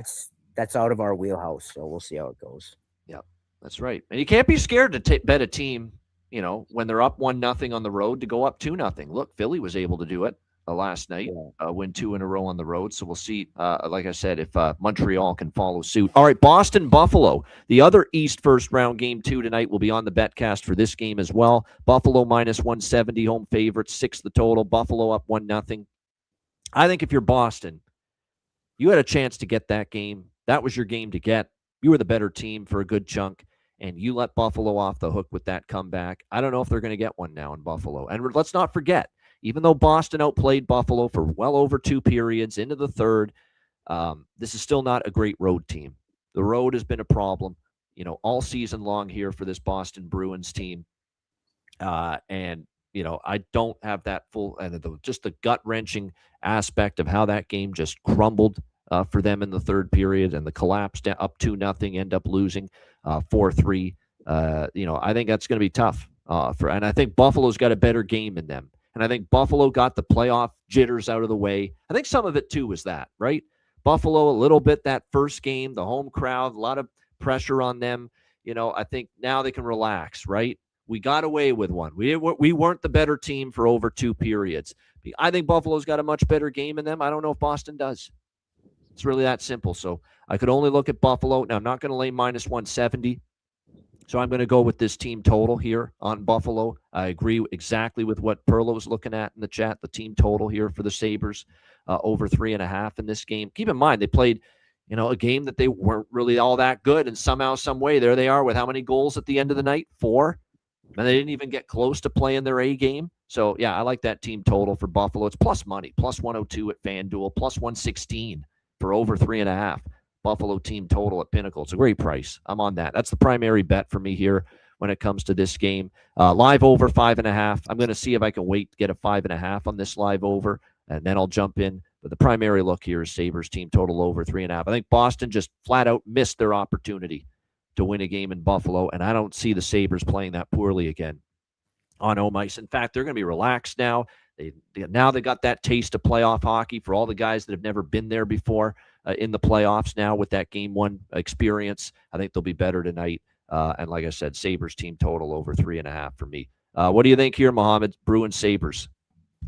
that's out of our wheelhouse. So we'll see how it goes. Yeah, that's right. And you can't be scared to bet a team, you know, when they're up 1-0 on the road to go up 2-0. Look, Philly was able to do it last night, win 2 in a row on the road. So we'll see, like I said, if Montreal can follow suit. All right, Boston, Buffalo. The other East first round game 2 tonight will be on the betcast for this game as well. Buffalo minus 170, home favorites, 6 the total. Buffalo up 1-0. I think if you're Boston, you had a chance to get that game. That was your game to get. You were the better team for a good chunk, and you let Buffalo off the hook with that comeback. I don't know if they're going to get one now in Buffalo. And let's not forget, even though Boston outplayed Buffalo for well over 2 periods into the third, this is still not a great road team. The road has been a problem, you know, all season long here for this Boston Bruins team. And, you know, I don't have that full, and just the gut-wrenching aspect of how that game just crumbled for them in the third period, and the collapse up 2-0, end up losing 4-3. You know, I think that's going to be tough. And I think Buffalo's got a better game in them. And I think Buffalo got the playoff jitters out of the way. I think some of it, too, was that, right? Buffalo, a little bit that first game, the home crowd, a lot of pressure on them. You know, I think now they can relax, right? We got away with one. We weren't the better team for over 2 periods. I think Buffalo's got a much better game in them. I don't know if Boston does. It's really that simple. So I could only look at Buffalo. Now, I'm not going to lay minus 170. So I'm going to go with this team total here on Buffalo. I agree exactly with what Perla was looking at in the chat, the team total here for the Sabres, over 3.5 in this game. Keep in mind, they played, you know, a game that they weren't really all that good, and somehow, some way, there they are with how many goals at the end of the night? 4. And they didn't even get close to playing their A game. So, yeah, I like that team total for Buffalo. It's plus money, plus 102 at FanDuel, plus 116 for over 3.5. Buffalo team total at Pinnacle. It's a great price. I'm on that. That's the primary bet for me here when it comes to this game. Live over 5.5. I'm going to see if I can wait to get a 5.5 on this live over, and then I'll jump in. But the primary look here is Sabres team total over 3.5. I think Boston just flat out missed their opportunity to win a game in Buffalo, and I don't see the Sabres playing that poorly again on home ice. In fact, they're going to be relaxed now. Now they got that taste of playoff hockey for all the guys that have never been there before in the playoffs now with that game 1 experience. I think they'll be better tonight. And like I said, Sabres team total over 3.5 for me. What do you think here, Mohammed? Bruins Sabres.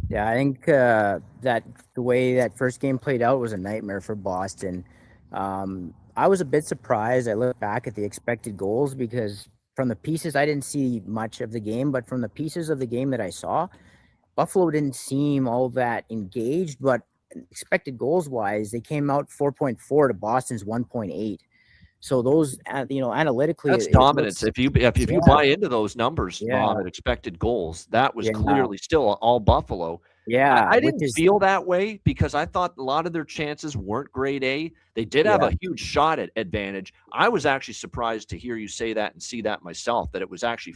Yeah, I think that the way that first game played out was a nightmare for Boston. I was a bit surprised. I looked back at the expected goals because from the pieces, I didn't see much of the game, but from the pieces of the game that I saw, Buffalo didn't seem all that engaged, but expected goals wise, they came out 4.4 to Boston's 1.8. So those, you know, analytically, that's dominance. If you buy into those numbers, Mohammed, expected goals, that was clearly still all Buffalo. Yeah, I didn't feel that way because I thought a lot of their chances weren't grade A. They did have a huge shot at advantage. I was actually surprised to hear you say that and see that myself, that it was actually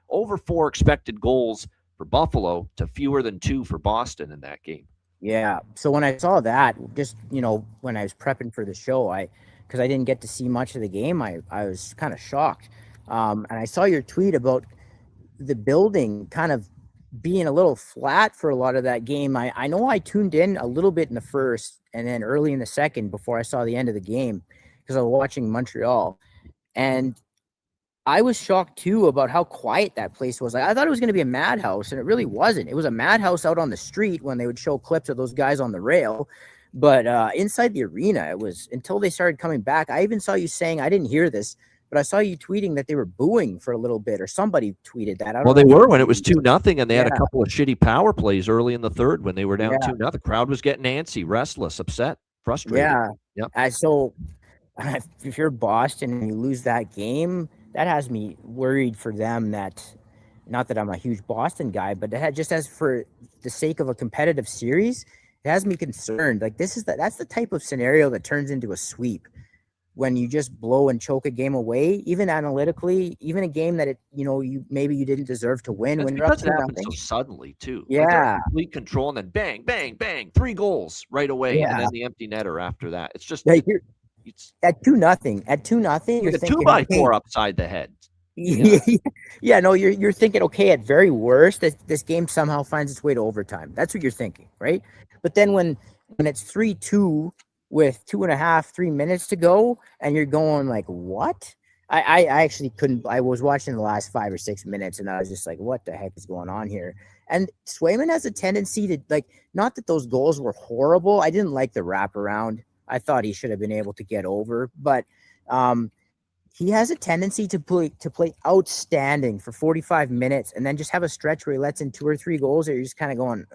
over 4 expected goals for Buffalo to fewer than 2 for Boston in that game. Yeah. So when I saw that, just, you know, when I was prepping for the show, because I didn't get to see much of the game, I was kind of shocked. And I saw your tweet about the building kind of being a little flat for a lot of that game. I know I tuned in a little bit in the first and then early in the second before I saw the end of the game because I was watching Montreal. And I was shocked too about how quiet that place was. Like, I thought it was going to be a madhouse, and it really wasn't. It was a madhouse out on the street when they would show clips of those guys on the rail. But inside the arena, it was until they started coming back. I even saw you saying, I didn't hear this, but I saw you tweeting that they were booing for a little bit, or somebody tweeted that. Well, they were when it was 2-0, and they had a couple of shitty power plays early in the third when they were down 2-0. The crowd was getting antsy, restless, upset, frustrated. Yeah. Yep. So if you're Boston and you lose that game, that has me worried for them. That, not that I'm a huge Boston guy, but just as for the sake of a competitive series, it has me concerned. Like, that's the type of scenario that turns into a sweep. when you just blow and choke a game away, even analytically, even a game that you didn't deserve to win, That's when you're up because it 2 happens so nothing. suddenly too. Like they're in Yeah, complete control, and then bang, bang, bang, 3 goals right away, and yeah. then the empty netter after that. It's just Like you're it's at 2-0. At 2-0, you're like a thinking, okay, 2x4 upside the head. Yeah. yeah, no, you're thinking, okay, at very worst, this game somehow finds its way to overtime. That's what you're thinking, right? But then when it's 3-2 with 2.5-3 minutes to go, and you're going like, what? I actually couldn't. I was watching the last 5 or 6 minutes, and I was just like, what the heck is going on here? And Swayman has a tendency to, like, not that those goals were horrible. I didn't like the wraparound. I thought he should have been able to get over, but he has a tendency to play outstanding for 45 minutes and then just have a stretch where he lets in 2 or 3 goals that you're just kind of going,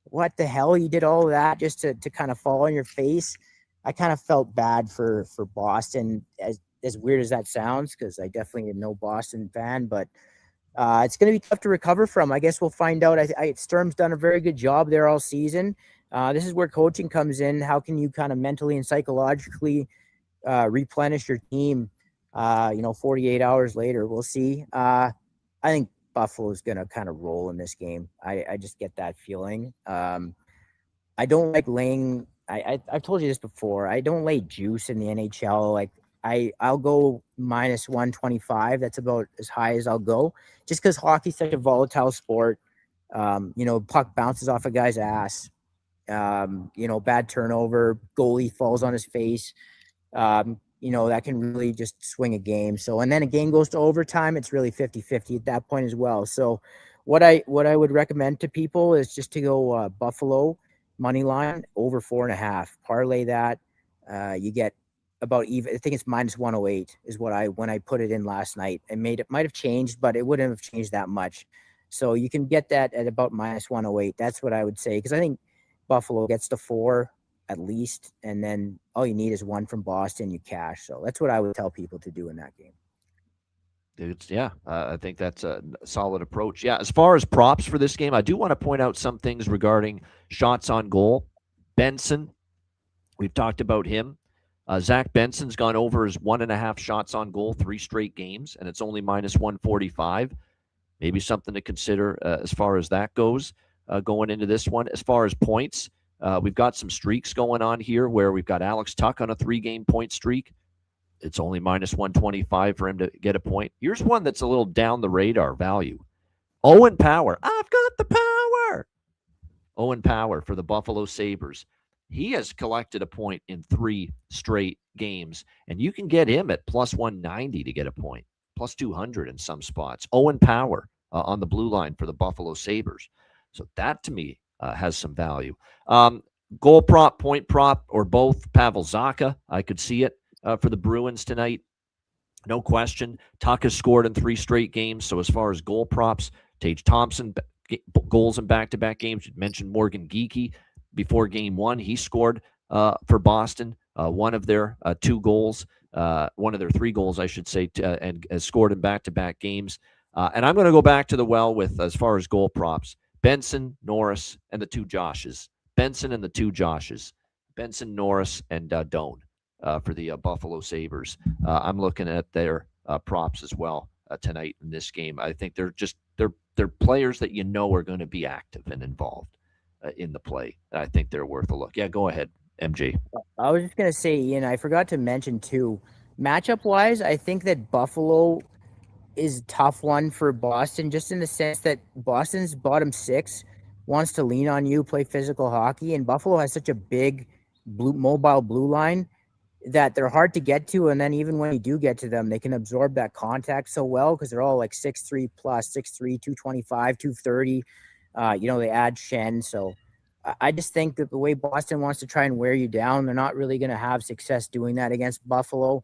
what the hell? He did all of that just to kind of fall on your face. I kind of felt bad for Boston, as weird as that sounds, because I definitely am no Boston fan, but it's going to be tough to recover from. I guess we'll find out. Sturm's done a very good job there all season. This is where coaching comes in. How can you kind of mentally and psychologically replenish your team 48 hours later? We'll see. I think Buffalo's going to kind of roll in this game. I just get that feeling. I don't like laying. I've told you this before. I don't lay juice in the NHL. Like I'll go -125. That's about as high as I'll go, just because hockey's such a volatile sport. Puck bounces off a guy's ass. Bad turnover, goalie falls on his face. That can really just swing a game. So, and then a game goes to overtime, it's really 50-50 at that point as well. So what I would recommend to people is just to go Buffalo money line over 4.5, parlay that. You get about even. I think it's -108 is when I put it in last night, and it might have changed, but it wouldn't have changed that much. So you can get that at about -108. That's what I would say, because I think Buffalo gets to 4 at least, and then all you need is 1 from Boston, you cash. So that's what I would tell people to do in that game. I think that's a solid approach. Yeah, as far as props for this game, I do want to point out some things regarding shots on goal. Benson, we've talked about him. Zach Benson's gone over his 1.5 shots on goal 3 straight games, and it's only -145. Maybe something to consider as far as that goes going into this one. As far as points, we've got some streaks going on here where we've got Alex Tuch on a 3-game point streak. It's only -125 for him to get a point. Here's one that's a little down the radar value. Owen Power. I've got the power. Owen Power for the Buffalo Sabres. He has collected a point in 3 straight games, and you can get him at +190 to get a point, +200 in some spots. Owen Power on the blue line for the Buffalo Sabres. So that, to me, has some value. Goal prop, point prop, or both. Pavel Zacha, I could see it for the Bruins tonight. No question. Tuch has scored in 3 straight games. So as far as goal props, Tage Thompson goals in back-to-back games. You mentioned Morgan Geekie before game 1. He scored for Boston, one of their 2 goals, one of their 3 goals, I should say, and has scored in back-to-back games. And I'm going to go back to the well with, as far as goal props, Benson, Norris, and the 2 Joshes. Benson and the 2 Joshes. Benson, Norris, and Doan for the Buffalo Sabres. I'm looking at their props as well tonight in this game. I think they're players that are going to be active and involved in the play. I think they're worth a look. Yeah, go ahead, MJ. I was just going to say, Ian, I forgot to mention too, matchup-wise, I think that Buffalo is a tough one for Boston, just in the sense that Boston's bottom 6 wants to lean on you, play physical hockey, and Buffalo has such a big mobile blue line that they're hard to get to. And then even when you do get to them, they can absorb that contact so well, because they're all like 6'3 plus, 6'3, 225, 230. They add Shen. So I just think that the way Boston wants to try and wear you down, they're not really going to have success doing that against Buffalo.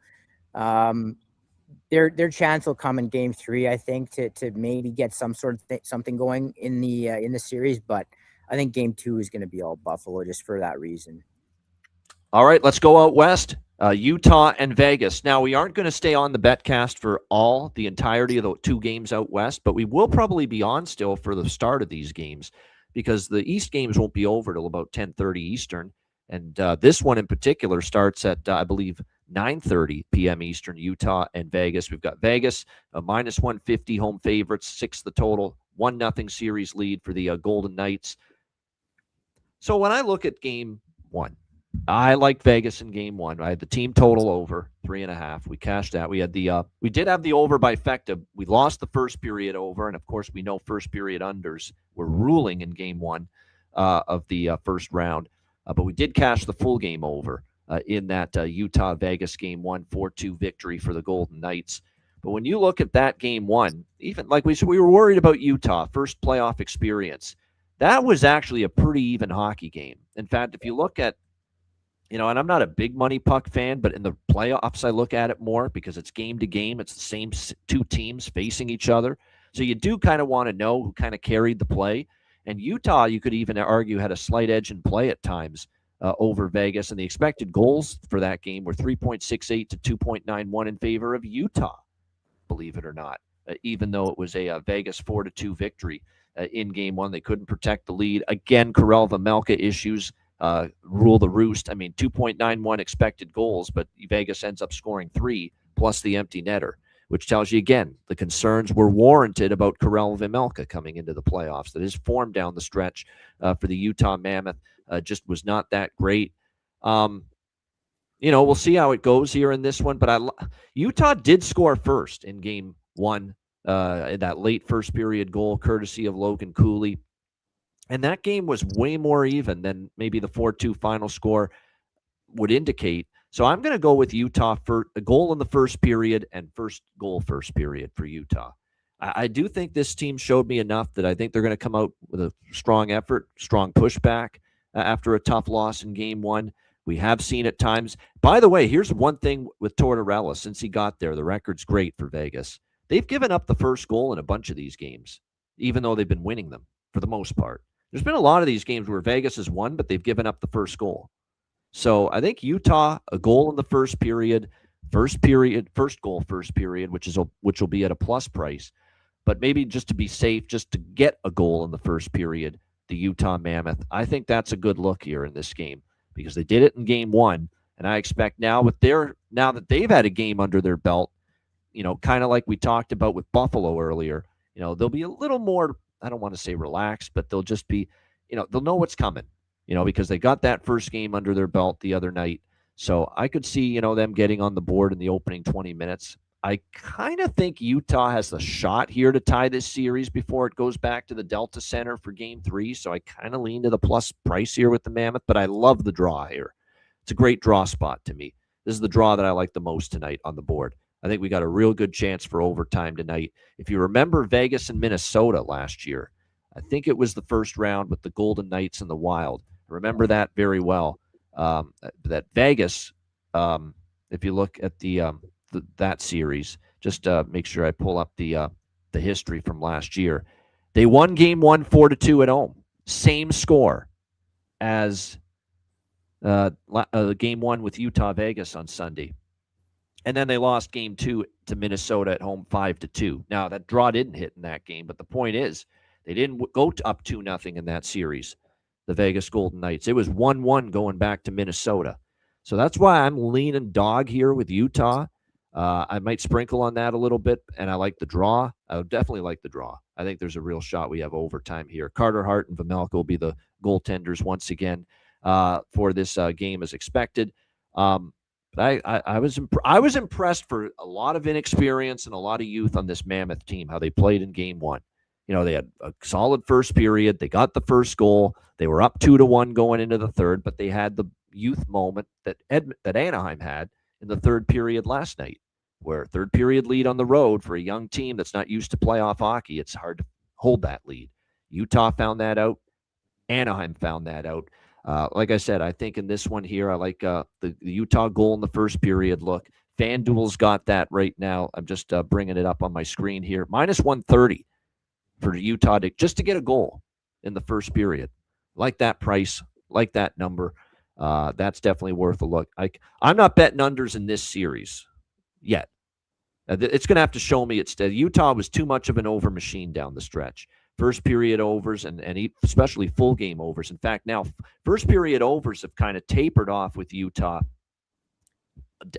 Their chance will come in game 3, I think, to maybe get some sort of something going in the series. But I think game 2 is going to be all Buffalo just for that reason. All right, let's go out west. Utah and Vegas. Now, we aren't going to stay on the betcast for the entirety of the 2 games out west, but we will probably be on still for the start of these games, because the East games won't be over till about 10:30 Eastern, And this one in particular starts at, I believe, 9:30 p.m. Eastern, Utah and Vegas. We've got Vegas, minus 150 home favorites, 6 the total, 1-0 series lead for the Golden Knights. So when I look at game one, I like Vegas in game one. I had the team total over 3.5. We cashed that. We had we did have the over by Fecta. We lost the first period over, and of course we know first period unders were ruling in game one of the first round. But we did cash the full game over in that Utah-Vegas game one, 4-2 victory for the Golden Knights. But when you look at that game one, even like we were worried about Utah, first playoff experience. That was actually a pretty even hockey game. In fact, if you look at, and I'm not a big money puck fan, but in the playoffs, I look at it more because it's game to game. It's the same two teams facing each other. So you do kind of want to know who kind of carried the play. And Utah, you could even argue, had a slight edge in play at times over Vegas. And the expected goals for that game were 3.68 to 2.91 in favor of Utah, believe it or not, even though it was a Vegas 4-2 victory in game one. They couldn't protect the lead. Again, Karel-Vejmelka issues rule the roost. I mean, 2.91 expected goals, but Vegas ends up scoring 3 plus the empty netter, which tells you, again, the concerns were warranted about Karel-Vejmelka coming into the playoffs, that his form down the stretch for the Utah Mammoth just was not that great. We'll see how it goes here in this one, but Utah did score first in game one, in that late first period goal, courtesy of Logan Cooley. And that game was way more even than maybe the 4-2 final score would indicate. So I'm going to go with Utah for a goal in the first period and first period for Utah. I do think this team showed me enough that I think they're going to come out with a strong effort, strong pushback after a tough loss in game one. We have seen at times. By the way, here's one thing with Tortorella. Since he got there, the record's great for Vegas. They've given up the first goal in a bunch of these games, even though they've been winning them for the most part. There's been a lot of these games where Vegas has won, but they've given up the first goal. So I think Utah, a goal in the first goal, which will be at a plus price. But maybe just to be safe, just to get a goal in the first period, the Utah Mammoth. I think that's a good look here in this game because they did it in game one. And I expect now that they've had a game under their belt, kind of like we talked about with Buffalo earlier, they'll be a little more, I don't want to say relaxed, but they'll just be, they'll know what's coming, because they got that first game under their belt the other night. So I could see, them getting on the board in the opening 20 minutes. I kind of think Utah has the shot here to tie this series before it goes back to the Delta Center for game 3. So I kind of lean to the plus price here with the Mammoth, but I love the draw here. It's a great draw spot to me. This is the draw that I like the most tonight on the board. I think we got a real good chance for overtime tonight. If you remember Vegas and Minnesota last year, I think it was the first round with the Golden Knights and the Wild. I remember that very well. That Vegas, if you look at that series, just make sure I pull up the history from last year. They won game 1 4-2 at home. Same score as game 1 with Utah Vegas on Sunday. And then they lost game 2 to Minnesota at home 5-2. Now, that draw didn't hit in that game, but the point is they didn't go up 2-0 in that series, the Vegas Golden Knights. It was 1-1 going back to Minnesota. So that's why I'm leaning dog here with Utah. I might sprinkle on that a little bit, and I like the draw. I would definitely like the draw. I think there's a real shot we have overtime here. Carter Hart and Vejmelka will be the goaltenders once again for this game as expected. But I was impressed for a lot of inexperience and a lot of youth on this Mammoth team, how they played in game 1. They had a solid first period. They got the first goal. They were up 2-1 going into the third, but they had the youth moment that Anaheim had in the third period last night, where third period lead on the road for a young team that's not used to playoff hockey, it's hard to hold that lead. Utah found that out. Anaheim found that out. Like I said, I think in this one here, I like the Utah goal in the first period. Look, FanDuel's got that right now. I'm just bringing it up on my screen here. Minus 130 for Utah just to get a goal in the first period. Like that price, like that number. That's definitely worth a look. I'm not betting unders in this series yet. It's going to have to show me Utah was too much of an over machine down the stretch first period overs and especially full game overs. In fact, now first period overs have kind of tapered off with Utah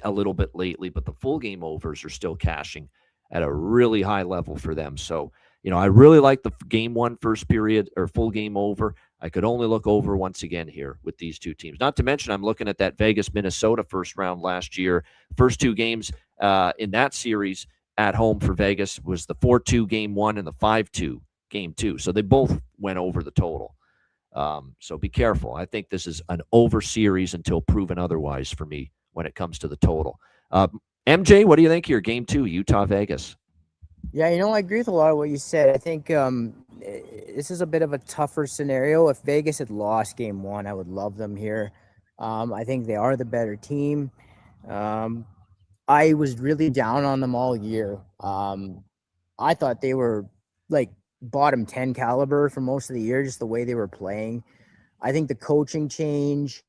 a little bit lately, but the full game overs are still cashing at a really high level for them. So, I really like the game one first period or full game over. I could only look over once again here with these two teams. Not to mention, I'm looking at that Vegas-Minnesota first round last year. First two games in that series at home for Vegas was the 4-2 game one and the 5-2 game two. So they both went over the total. So be careful. I think this is an over series until proven otherwise for me when it comes to the total. MJ, what do you think here? Game two, Utah-Vegas. Yeah, I agree with a lot of what you said. I think this is a bit of a tougher scenario. If Vegas had lost game one, I would love them here. I think they are the better team. I was really down on them all year. I thought they were like bottom 10 caliber for most of the year, just the way they were playing. I think the coaching change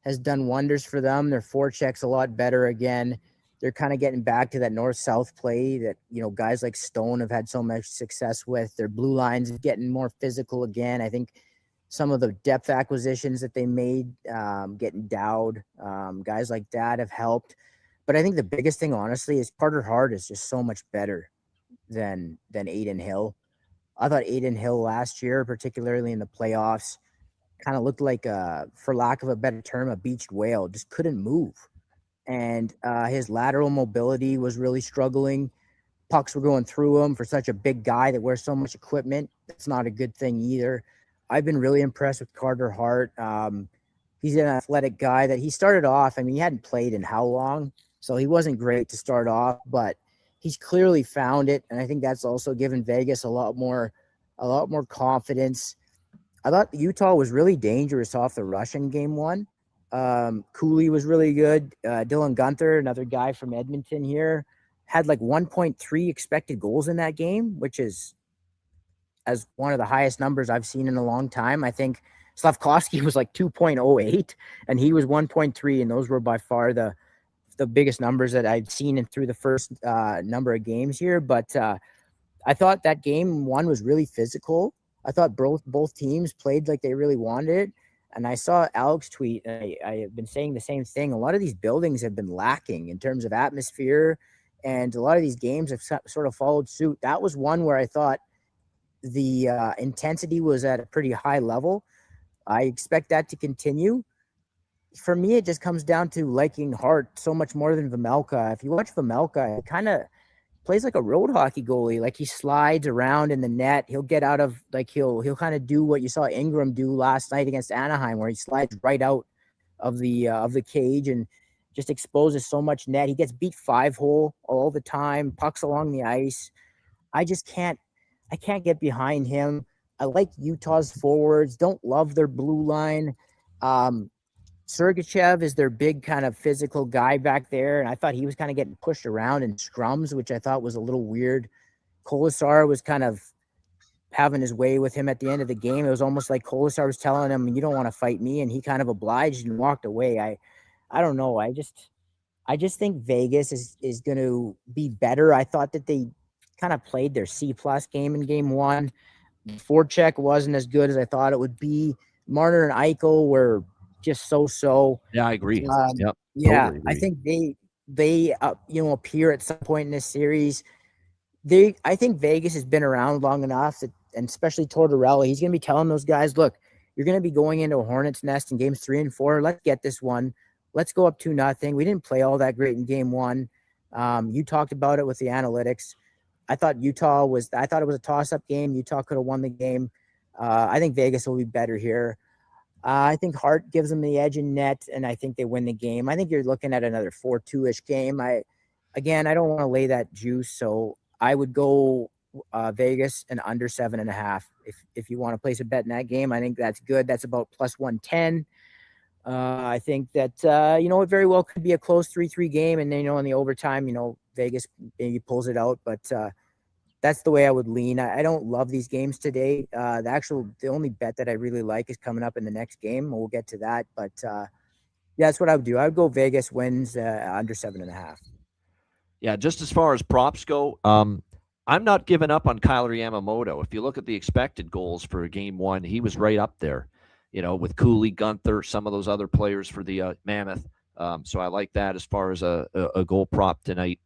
has done wonders for them. Their forecheck's a lot better again. They're kind of getting back to that north-south play that, guys like Stone have had so much success with. Their blue lines getting more physical again. I think some of the depth acquisitions that they made, getting Dowd, guys like that have helped. But I think the biggest thing, honestly, is Carter Hart is just so much better than Adin Hill. I thought Adin Hill last year, particularly in the playoffs, kind of looked like, for lack of a better term, a beached whale, just couldn't move. And his lateral mobility was really struggling. Pucks were going through him for such a big guy that wears so much equipment. That's not a good thing either. I've been really impressed with Carter Hart. He's an athletic guy that he started off. He hadn't played in how long, so he wasn't great to start off, but he's clearly found it. And I think that's also given Vegas a lot more confidence. I thought Utah was really dangerous off the rush in game one. Cooley was really good. Dylan Gunther, another guy from Edmonton here, had like 1.3 expected goals in that game, which is as one of the highest numbers I've seen in a long time. I think Slavkovsky was like 2.08 and he was 1.3, and those were by far the biggest numbers that I'd seen through the first number of games here. But I thought that game one was really physical. I thought both teams played like they really wanted it. And I saw Alex tweet, and I have been saying the same thing. A lot of these buildings have been lacking in terms of atmosphere, and a lot of these games have sort of followed suit. That was one where I thought the intensity was at a pretty high level. I expect that to continue. For me, it just comes down to liking Hart so much more than Vejmelka. If you watch Vejmelka, he kind of plays like a road hockey goalie. Like he slides around in the net. He'll get out of, like, he'll kind of do what you saw Ingram do last night against Anaheim, where he slides right out of the cage and just exposes so much net. He gets beat 5-hole all the time, pucks along the ice. I can't get behind him. I like Utah's forwards. Don't love their blue line. Sergachev is their big kind of physical guy back there, and I thought he was kind of getting pushed around in scrums, which I thought was a little weird. Kolasar was kind of having his way with him at the end of the game. It was almost like Kolasar was telling him, "You don't want to fight me," and he kind of obliged and walked away. I don't know. I just think Vegas is going to be better. I thought that they kind of played their C+ game in game one. The forecheck wasn't as good as I thought it would be. Marner and Eichel were just so. Yeah, I agree. Yep. Yeah, Totally agree. I think they appear at some point in this series. I think Vegas has been around long enough that, and especially Tortorella, he's going to be telling those guys, look, you're going to be going into a hornet's nest in games 3 and 4. Let's get this one. Let's go up 2-0. We didn't play all that great in game one. You talked about it with the analytics. I thought it was a toss-up game. Utah could have won the game. I think Vegas will be better here. I think Hart gives them the edge in net, and I think they win the game. I think you're looking at another 4-2-ish game. I don't want to lay that juice, so I would go Vegas and under 7.5. If you want to place a bet in that game, I think that's good. That's about plus 110. I think that it very well could be a close 3-3 game, and then in the overtime, Vegas maybe pulls it out, but that's the way I would lean. I don't love these games today. The only bet that I really like is coming up in the next game. We'll get to that, but that's what I would do. I would go Vegas wins under 7.5. Yeah, just as far as props go, I'm not giving up on Kyler Yamamoto. If you look at the expected goals for game one, he was right up there, with Cooley, Gunther, some of those other players for the Mammoth. So I like that as far as a goal prop tonight.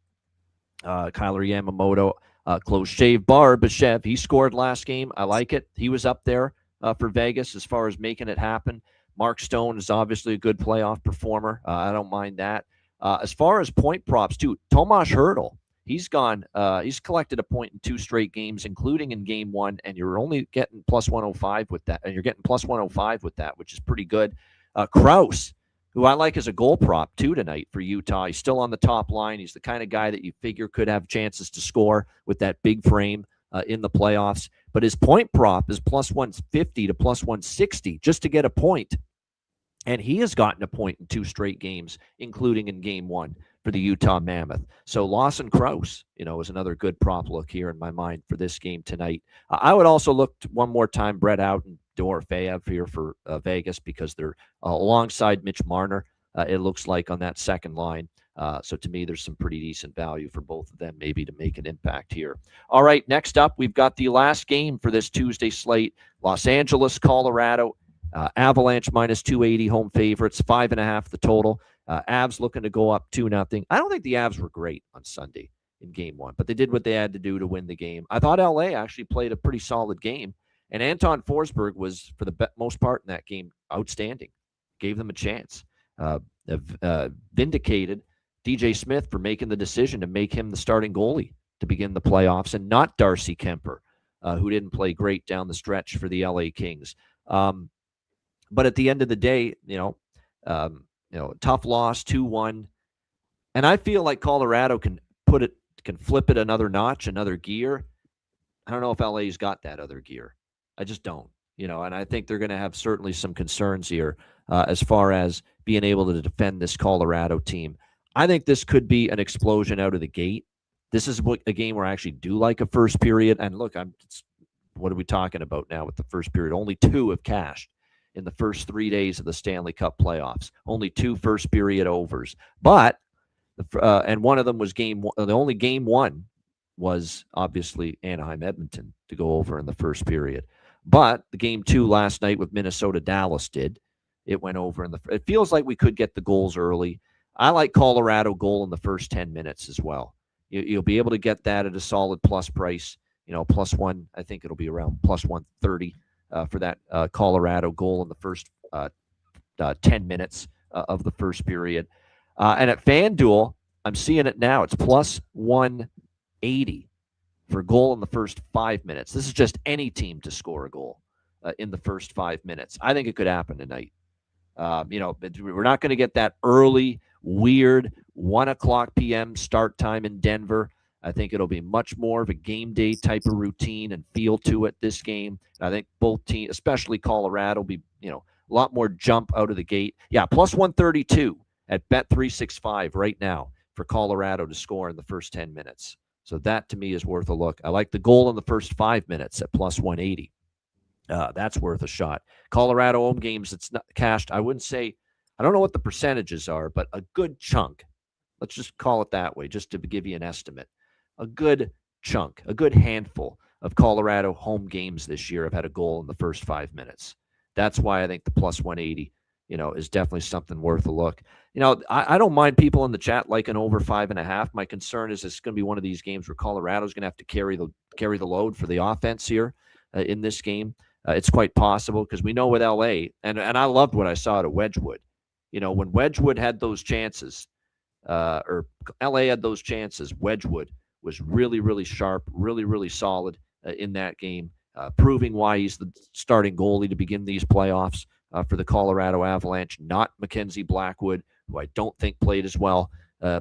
Kyler Yamamoto, close shave. Barbashev, he scored last game. I like it. He was up there for Vegas as far as making it happen. Mark Stone is obviously a good playoff performer. I don't mind that. As far as point props, too, Tomas Hertl, he's collected a point in 2 straight games, including in game one, and you're only getting plus 105 with that. And you're getting plus 105 with that, which is pretty good. Kraus, who I like as a goal prop, too, tonight for Utah. He's still on the top line. He's the kind of guy that you figure could have chances to score with that big frame in the playoffs. But his point prop is plus 150 to plus 160 just to get a point. And he has gotten a point in 2 straight games, including in game one for the Utah Mammoth. So Lawson Krause, is another good prop look here in my mind for this game tonight. I would also look one more time Brett Out and Dorofeyev here for Vegas because they're alongside Mitch Marner, it looks like, on that second line. So to me, there's some pretty decent value for both of them maybe to make an impact here. All right, next up, we've got the last game for this Tuesday slate, Los Angeles, Colorado. Avalanche minus 280 home favorites, 5.5 the total. Avs looking to go up 2-0. I don't think the Avs were great on Sunday in game one, but they did what they had to do to win the game. I thought LA actually played a pretty solid game, and Anton Forsberg was, for the most part in that game, outstanding. Gave them a chance. Vindicated DJ Smith for making the decision to make him the starting goalie to begin the playoffs and not Darcy Kemper, who didn't play great down the stretch for the LA Kings. But at the end of the day, tough loss, 2-1. And I feel like Colorado can flip it another notch, another gear. I don't know if LA's got that other gear. I just don't, and I think they're going to have certainly some concerns here as far as being able to defend this Colorado team. I think this could be an explosion out of the gate. This is a game where I actually do like a first period. And look, what are we talking about now with the first period? Only 2 have cashed in the first 3 days of the Stanley Cup playoffs. Only 2 first period overs. But, and one of them was game one. The only game one was obviously Anaheim-Edmonton to go over in the first period. But the game 2 last night with Minnesota-Dallas did. It went over it feels like we could get the goals early. I like Colorado goal in the first 10 minutes as well. You'll be able to get that at a solid plus price. Plus one, I think it'll be around plus 130. For that Colorado goal in the first 10 minutes of the first period. And at FanDuel, I'm seeing it now. It's plus 180 for goal in the first 5 minutes. This is just any team to score a goal in the first 5 minutes. I think it could happen tonight. We're not going to get that early, weird 1:00 p.m. start time in Denver. I think it'll be much more of a game day type of routine and feel to it this game. I think both teams, especially Colorado, will be, a lot more jump out of the gate. Yeah, plus 132 at Bet365 right now for Colorado to score in the first 10 minutes. So that, to me, is worth a look. I like the goal in the first 5 minutes at plus 180. That's worth a shot. Colorado home games, it's not cashed. I wouldn't say, I don't know what the percentages are, but a good chunk. Let's just call it that way, just to give you an estimate. A good chunk, a good handful of Colorado home games this year have had a goal in the first 5 minutes. That's why I think the plus 180, is definitely something worth a look. I don't mind people in the chat liking over 5.5. My concern is it's going to be one of these games where Colorado's going to have to carry the load for the offense here in this game. It's quite possible because we know with LA, and I loved what I saw at Wedgwood. When Wedgwood had those chances, or LA had those chances, Wedgwood was really, really sharp, really, really solid in that game, proving why he's the starting goalie to begin these playoffs for the Colorado Avalanche, not Mackenzie Blackwood, who I don't think played as well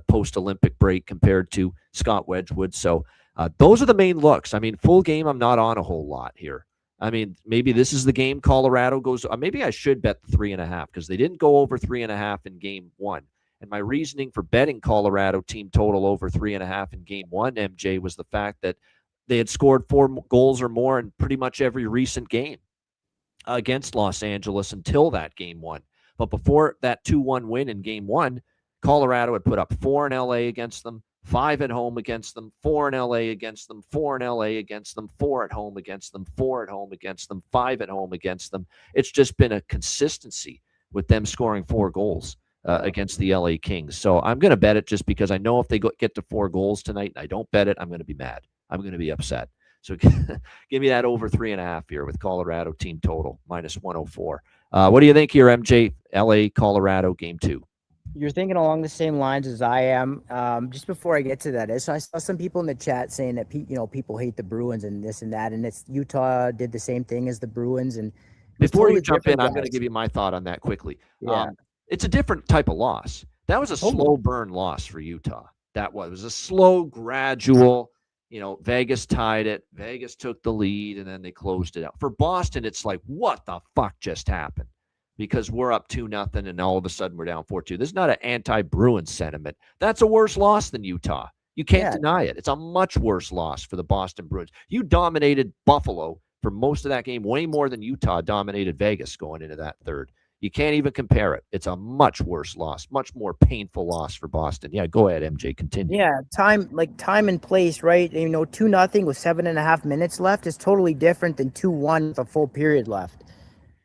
post-Olympic break compared to Scott Wedgwood. So those are the main looks. I mean, full game, I'm not on a whole lot here. I mean, maybe this is the game Colorado goes. Maybe I should bet the 3.5 because they didn't go over 3.5 in game one. And my reasoning for betting Colorado team total over 3.5 in game one, MJ, was the fact that they had scored 4 goals or more in pretty much every recent game against Los Angeles until that game one. But before that 2-1 win in game one, Colorado had put up 4 in LA against them, 5 at home against them, 4 in LA against them, 4 in LA against them, 4 at home against them, 4 at home against them, 5 at home against them. It's just been a consistency with them scoring 4 goals against the LA Kings. So I'm going to bet it just because I know if they get to 4 goals tonight and I don't bet it, I'm going to be mad. I'm going to be upset. So give me that over 3.5 here with Colorado team total minus 104. What do you think here, MJ? LA, Colorado, game 2. You're thinking along the same lines as I am. Just before I get to that, so I saw some people in the chat saying that people hate the Bruins and this and that, and it's Utah did the same thing as the Bruins. And before you jump in, I'm going to give you my thought on that quickly. Yeah. It's a different type of loss. That was a slow burn loss for Utah. It was a slow, gradual. Vegas tied it. Vegas took the lead, and then they closed it out. For Boston, it's like, what the fuck just happened? Because we're up 2-0, and all of a sudden we're down 4-2. This is not an anti-Bruins sentiment. That's a worse loss than Utah. You can't deny it. It's a much worse loss for the Boston Bruins. You dominated Buffalo for most of that game, way more than Utah dominated Vegas going into that third. You can't even compare it. It's a much worse loss, much more painful loss for Boston. Yeah, go ahead, MJ. Continue. Yeah, time and place, right? 2-0 with 7.5 minutes left is totally different than 2-1 with a full period left.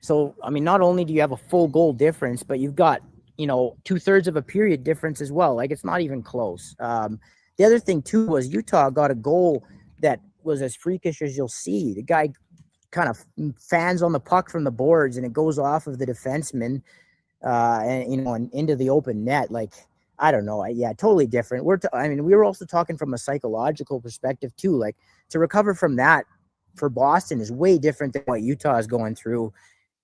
So, not only do you have a full goal difference, but you've got, 2/3 of a period difference as well. Like, it's not even close. The other thing, too, was Utah got a goal that was as freakish as you'll see. The guy kind of fans on the puck from the boards, and it goes off of the defenseman and into the open net. Like, I don't know. Totally different. We were also talking from a psychological perspective, too. Like, to recover from that for Boston is way different than what Utah is going through.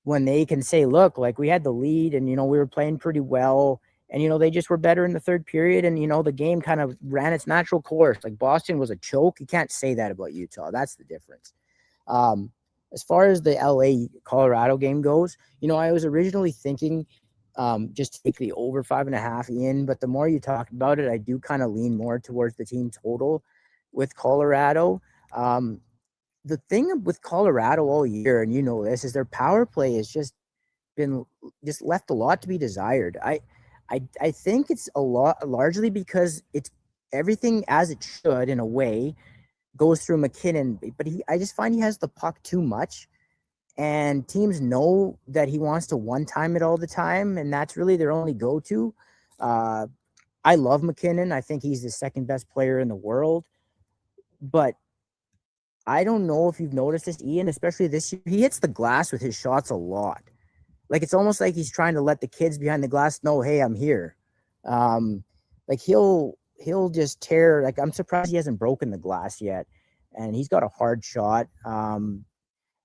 When they can say, look, like, we had the lead and, we were playing pretty well and, they just were better in the third period and, the game kind of ran its natural course. Like, Boston was a choke. You can't say that about Utah. That's the difference. As far as the LA Colorado game goes, I was originally thinking just to take the over 5.5 in, but the more you talk about it, I do kind of lean more towards the team total with Colorado. The thing with Colorado all year, and this, is their power play has just left a lot to be desired. I think it's largely because it's everything as it should in a way goes through McKinnon, but I just find he has the puck too much, and teams know that he wants to one-time it all the time, and that's really their only go-to. I love McKinnon. I think he's the second best player in the world, but I don't know if you've noticed this, Ian, especially this year. He hits the glass with his shots a lot. Like, it's almost like he's trying to let the kids behind the glass know, hey, I'm here. Like, he'll just tear. Like, I'm surprised he hasn't broken the glass yet. And he's got a hard shot.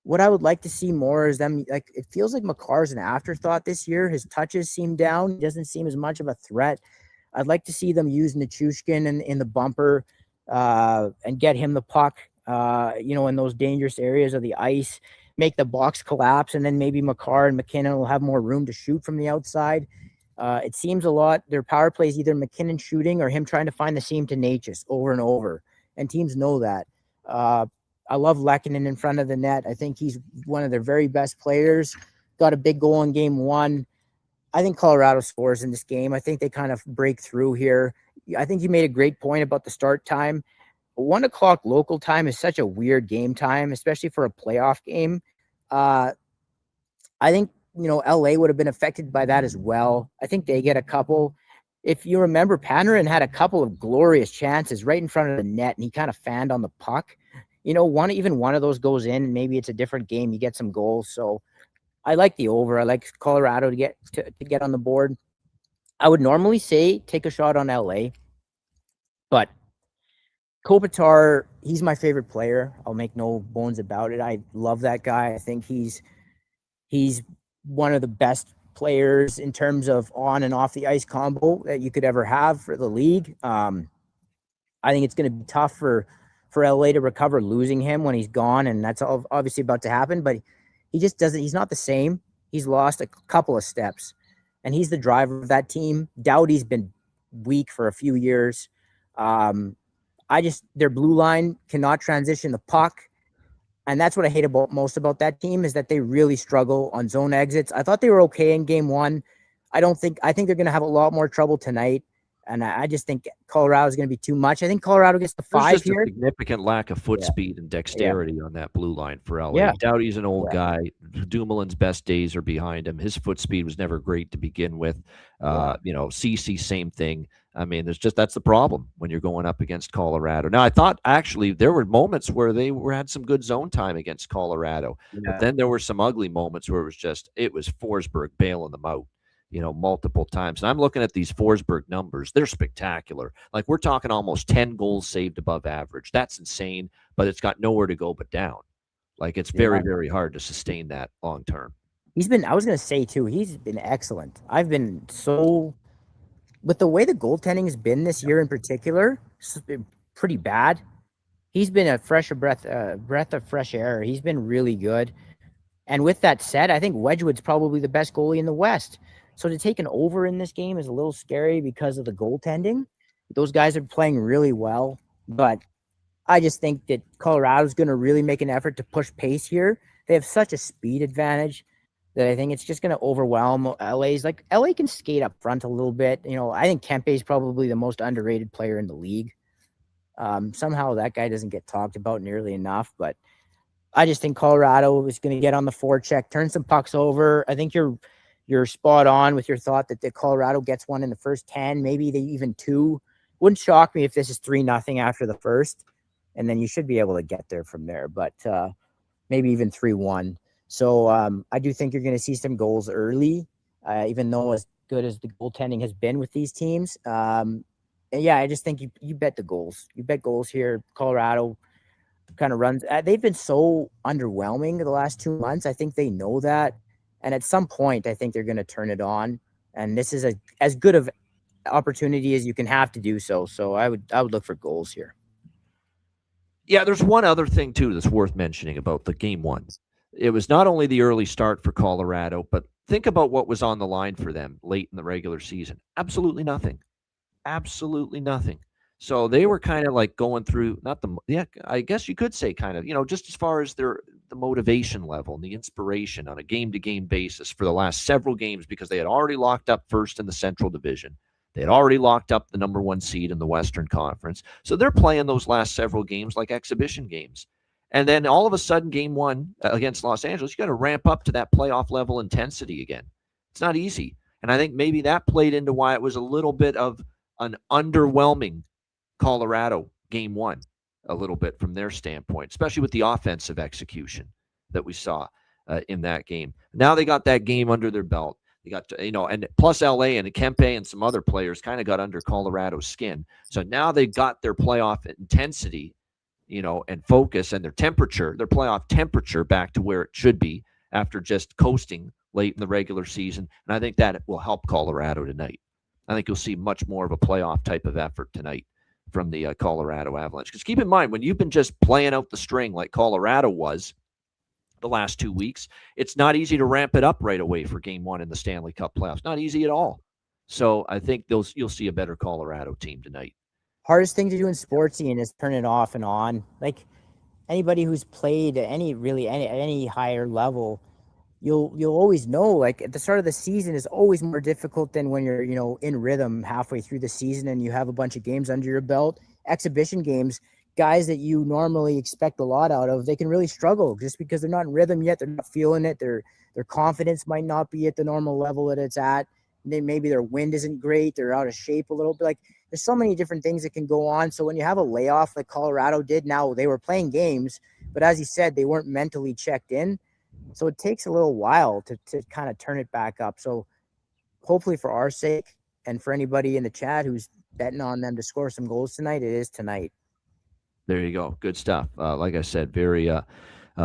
What I would like to see more is them. Like, it feels like Makar's an afterthought this year. His touches seem down. He doesn't seem as much of a threat. I'd like to see them use Nichushkin in the bumper and get him the puck. In those dangerous areas of the ice, make the box collapse, and then maybe Makar and McKinnon will have more room to shoot from the outside. It seems a lot. Their power play is either McKinnon shooting or him trying to find the seam to Natchez over and over, and teams know that. I love Lehkonen in front of the net. I think he's one of their very best players. Got a big goal in game 1. I think Colorado scores in this game. I think they kind of break through here. I think you made a great point about the start time. 1 o'clock local time is such a weird game time, especially for a playoff game. I think, LA would have been affected by that as well. I think they get a couple. If you remember, Panarin had a couple of glorious chances right in front of the net, and he kind of fanned on the puck. One of those goes in, and maybe it's a different game. You get some goals. So I like the over. I like Colorado to get on the board. I would normally say take a shot on LA, but Kopitar, he's my favorite player. I'll make no bones about it. I love that guy. I think he's one of the best players in terms of on and off the ice combo that you could ever have for the league. I think it's going to be tough for LA to recover losing him when he's gone, and that's obviously about to happen, but he just doesn't. He's not the same. He's lost a couple of steps, and he's the driver of that team. Doughty's been weak for a few years. Their blue line cannot transition the puck. And that's what I hate most about that team, is that they really struggle on zone exits. I thought they were okay in game 1. I think they're going to have a lot more trouble tonight. And I just think Colorado is going to be too much. I think Colorado gets the There's 5 just here. a significant lack of foot Yeah. speed and dexterity on that blue line for LA. Yeah. Doughty's an old Yeah. guy. Dumoulin's best days are behind him. His foot speed was never great to begin with. CC, same thing. I mean, that's the problem when you're going up against Colorado. Now, I thought actually there were moments where they had some good zone time against Colorado, but then there were some ugly moments where it was Forsberg bailing them out, multiple times. And I'm looking at these Forsberg numbers. They're spectacular. Like, we're talking almost 10 goals saved above average. That's insane, but it's got nowhere to go but down. Like, it's very, very hard to sustain that long term. I was going to say too, he's been excellent. I've been with the way the goaltending has been this year in particular, it's been pretty bad. He's been a breath of fresh air. He's been really good. And with that said, I think Wedgwood's probably the best goalie in the West. So to take an over in this game is a little scary because of the goaltending. Those guys are playing really well, but I just think that Colorado's going to really make an effort to push pace here. They have such a speed advantage that I think it's just going to overwhelm LA's. Like, LA can skate up front a little bit. I think Kempe is probably the most underrated player in the league. Somehow that guy doesn't get talked about nearly enough, but I just think Colorado is going to get on the forecheck, turn some pucks over. I think you're spot on with your thought that the Colorado gets one in the first 10, maybe they even 2. Wouldn't shock me if this is 3-0 after the first, and then you should be able to get there from there, but maybe even 3-1. So I do think you're going to see some goals early, even though as good as the goaltending has been with these teams. I just think you bet the goals. You bet goals here. Colorado kind of runs. They've been so underwhelming the last 2 months. I think they know that. And at some point, I think they're going to turn it on. And this is as good of opportunity as you can have to do so. So I would look for goals here. Yeah, there's one other thing, too, that's worth mentioning about the game one. It was not only the early start for Colorado, but think about what was on the line for them late in the regular season. Absolutely nothing. Absolutely nothing. So they were kind of like going through, I guess you could say kind of, just as far as the motivation level and the inspiration on a game-to-game basis for the last several games, because they had already locked up first in the Central Division. They had already locked up the number 1 seed in the Western Conference. So they're playing those last several games like exhibition games. And then all of a sudden, game one against Los Angeles, you got to ramp up to that playoff level intensity again. It's not easy. And I think maybe that played into why it was a little bit of an underwhelming Colorado game one, a little bit from their standpoint, especially with the offensive execution that we saw in that game. Now they got that game under their belt. They got, and plus LA and Kempe and some other players kind of got under Colorado's skin. So now they've got their playoff intensity, and focus and their playoff temperature back to where it should be after just coasting late in the regular season. And I think that will help Colorado tonight. I think you'll see much more of a playoff type of effort tonight from the Colorado Avalanche. Because keep in mind, when you've been just playing out the string like Colorado was the last 2 weeks, it's not easy to ramp it up right away for game one in the Stanley Cup playoffs. Not easy at all. So I think you'll see a better Colorado team tonight. Hardest thing to do in sports, Ian, is turn it off and on. Like, anybody who's played at any higher level, you'll always know, like, at the start of the season is always more difficult than when you're, in rhythm halfway through the season and you have a bunch of games under your belt. Exhibition games, guys that you normally expect a lot out of, they can really struggle just because they're not in rhythm yet. They're not feeling it. Their confidence might not be at the normal level that it's at. Maybe their wind isn't great. They're out of shape a little bit. Like, there's so many different things that can go on. So when you have a layoff like Colorado did, now they were playing games, but as you said, they weren't mentally checked in. So it takes a little while to kind of turn it back up. So hopefully for our sake and for anybody in the chat who's betting on them to score some goals tonight, it is tonight. There you go. Good stuff. Like I said, very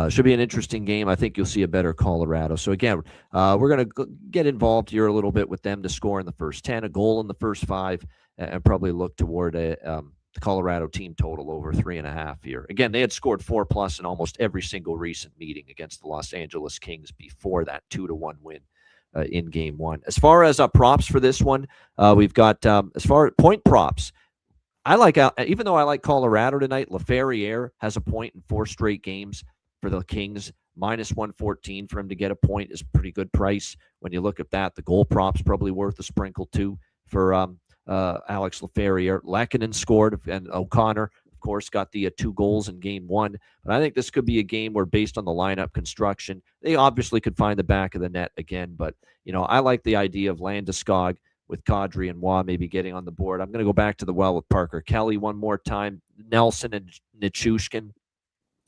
should be an interesting game. I think you'll see a better Colorado. So again, we're going to get involved here a little bit with them to score in the first 10, a goal in the first 5, and probably look toward the Colorado team total over 3.5 here. Again, they had scored 4+ in almost every single recent meeting against the Los Angeles Kings before that 2-1 win in game one. As far as props for this one, we've got as far as point props. I like, even though I like Colorado tonight, Laferriere has a point in 4 straight games for the Kings. -114 for him to get a point is a pretty good price. When you look at that, the goal prop's probably worth a sprinkle too for Alex Laferriere. Lehkonen scored, and O'Connor, of course, got the 2 goals in game 1. But I think this could be a game where, based on the lineup construction, they obviously could find the back of the net again. But, I like the idea of Landeskog with Kadri and Waugh maybe getting on the board. I'm going to go back to the well with Parker Kelly one more time. Nelson and Nichushkin.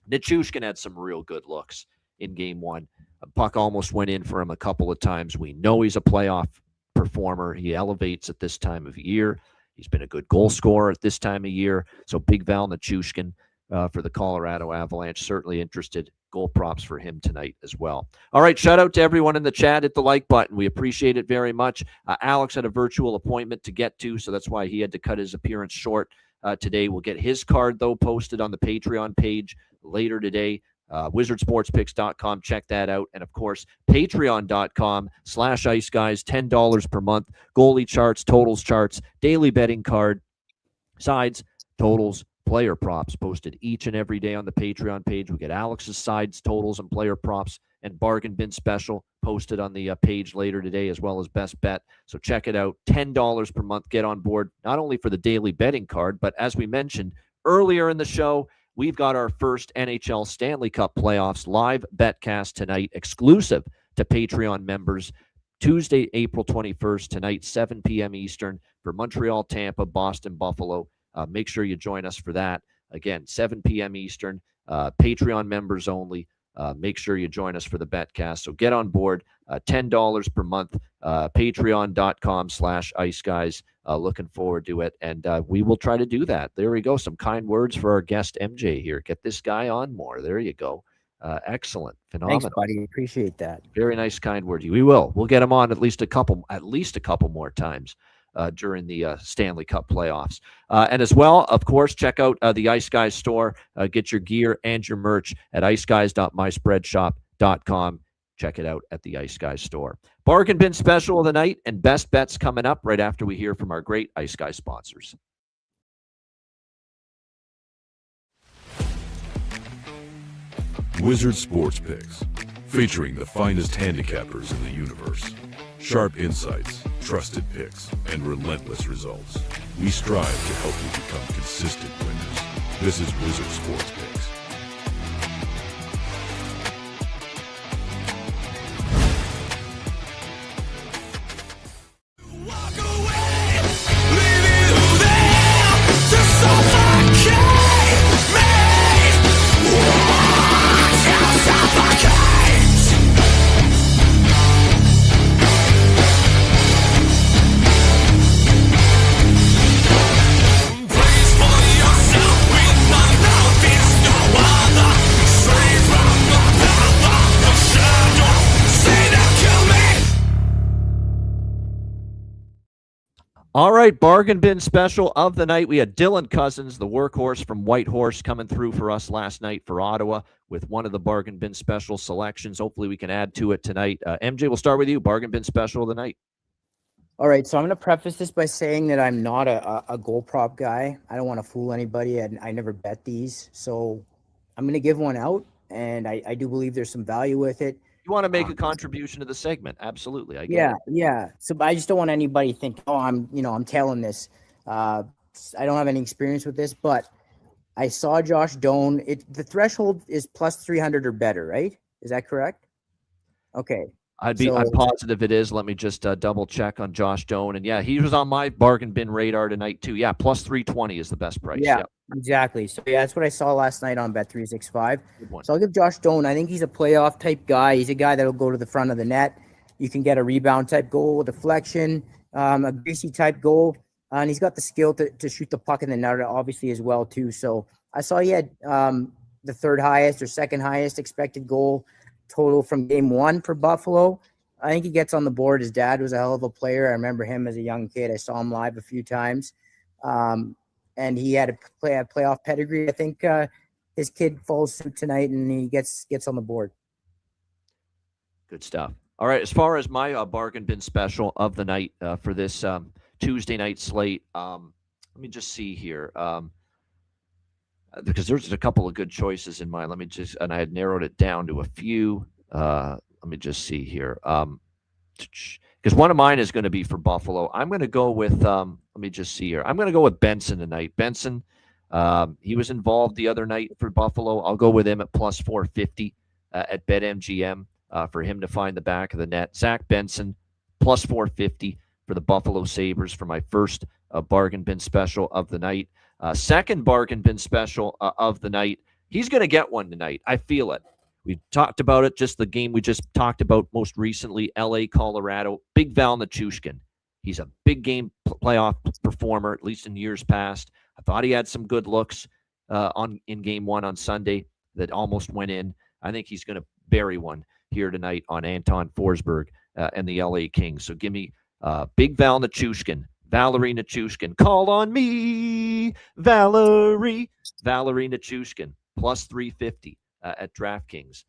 Nichushkin had some real good looks in game 1. A puck almost went in for him a couple of times. We know he's a playoff performer. He elevates at this time of year. He's been a good goal scorer at this time of year. So Big Val Nichushkin for the Colorado Avalanche. Certainly interested. Goal props for him tonight as well. All right, shout out to everyone in the chat. Hit the like button. We appreciate it very much. Alex had a virtual appointment to get to, so that's why he had to cut his appearance short today. We'll get his card, though, posted on the Patreon page later today. Wizardsportspicks.com. Check that out. And, of course, patreon.com/IceGuys, $10 per month. Goalie charts, totals charts, daily betting card, sides, totals, player props posted each and every day on the Patreon page. We get Alex's sides, totals, and player props, and bargain bin special posted on the page later today, as well as best bet. So check it out. $10 per month. Get on board, not only for the daily betting card, but as we mentioned earlier in the show, we've got our first NHL Stanley Cup playoffs live betcast tonight, exclusive to Patreon members. Tuesday, April 21st, tonight, 7 p.m. Eastern, for Montreal, Tampa, Boston, Buffalo. Make sure you join us for that. Again, 7 p.m. Eastern, Patreon members only. Make sure you join us for the betcast. So get on board, $10 per month, patreon.com/IceGuys. Looking forward to it, and we will try to do that. There we go. Some kind words for our guest, MJ, here. Get this guy on more. There you go. Excellent. Phenomenal. Thanks, buddy. Appreciate that. Very nice, kind word. We will. We'll get him on at least a couple more times during the Stanley Cup playoffs. And as well, of course, check out the Ice Guys store. Get your gear and your merch at iceguys.myspreadshop.com. Check it out at the Ice Guys store. Bargain bin special of the night and best bets coming up right after we hear from our great Ice Guys sponsors. Wizard Sports Picks, featuring the finest handicappers in the universe. Sharp insights, trusted picks, and relentless results. We strive to help you become consistent winners. This is Wizard Sports Picks. All right, bargain bin special of the night. We had Dylan Cousins, the workhorse from Whitehorse, coming through for us last night for Ottawa with one of the bargain bin special selections. Hopefully we can add to it tonight. MJ, we'll start with you. Bargain bin special of the night. All right, so I'm going to preface this by saying that I'm not a goal prop guy. I don't want to fool anybody, and I never bet these. So I'm going to give one out, and I do believe there's some value with it. You want to make a contribution to the segment. Absolutely. I get it. Yeah. So I just don't want anybody to think, oh, I'm telling this. I don't have any experience with this, but I saw Josh Doan. The threshold is plus 300 or better, right? Is that correct? Okay. I'm positive it is. Let me just double check on Josh Doan. And yeah, he was on my bargain bin radar tonight too. Yeah, plus 320 is the best price. Yeah, exactly. So yeah, that's what I saw last night on Bet365. Good one. So I'll give Josh Doan. I think he's a playoff type guy. He's a guy that'll go to the front of the net. You can get a rebound type goal, deflection, a greasy type goal, and he's got the skill to shoot the puck in the net obviously as well too. So I saw he had the third highest or second highest expected goal total from game one for Buffalo. I think he gets on the board. His dad was a hell of a player. I remember him as a young kid. I saw him live a few times. And he had a playoff pedigree. I think his kid follows suit tonight and he gets on the board. Good stuff. All right. As far as my bargain bin special of the night for this Tuesday night slate, let me just see here. Because there's a couple of good choices in mind. And I had narrowed it down to a few. Let me just see here. because one of mine is going to be for Buffalo. I'm going to go with, let me just see here. I'm going to go with Benson tonight. Benson, he was involved the other night for Buffalo. I'll go with him at plus 450 at BetMGM for him to find the back of the net. Zach Benson, plus 450 for the Buffalo Sabres for my first bargain bin special of the night. Second bargain bin special of the night. He's going to get one tonight. I feel it. We talked about it, just the game we just talked about most recently, LA, Colorado. Big Val Nichushkin. He's a big game playoff performer, at least in years past. I thought he had some good looks in game one on Sunday that almost went in. I think he's going to bury one here tonight on Anton Forsberg and the LA Kings. So give me Big Val Nichushkin, Valerie Nichushkin. Call on me, Valerie Nichushkin, plus 350. At DraftKings.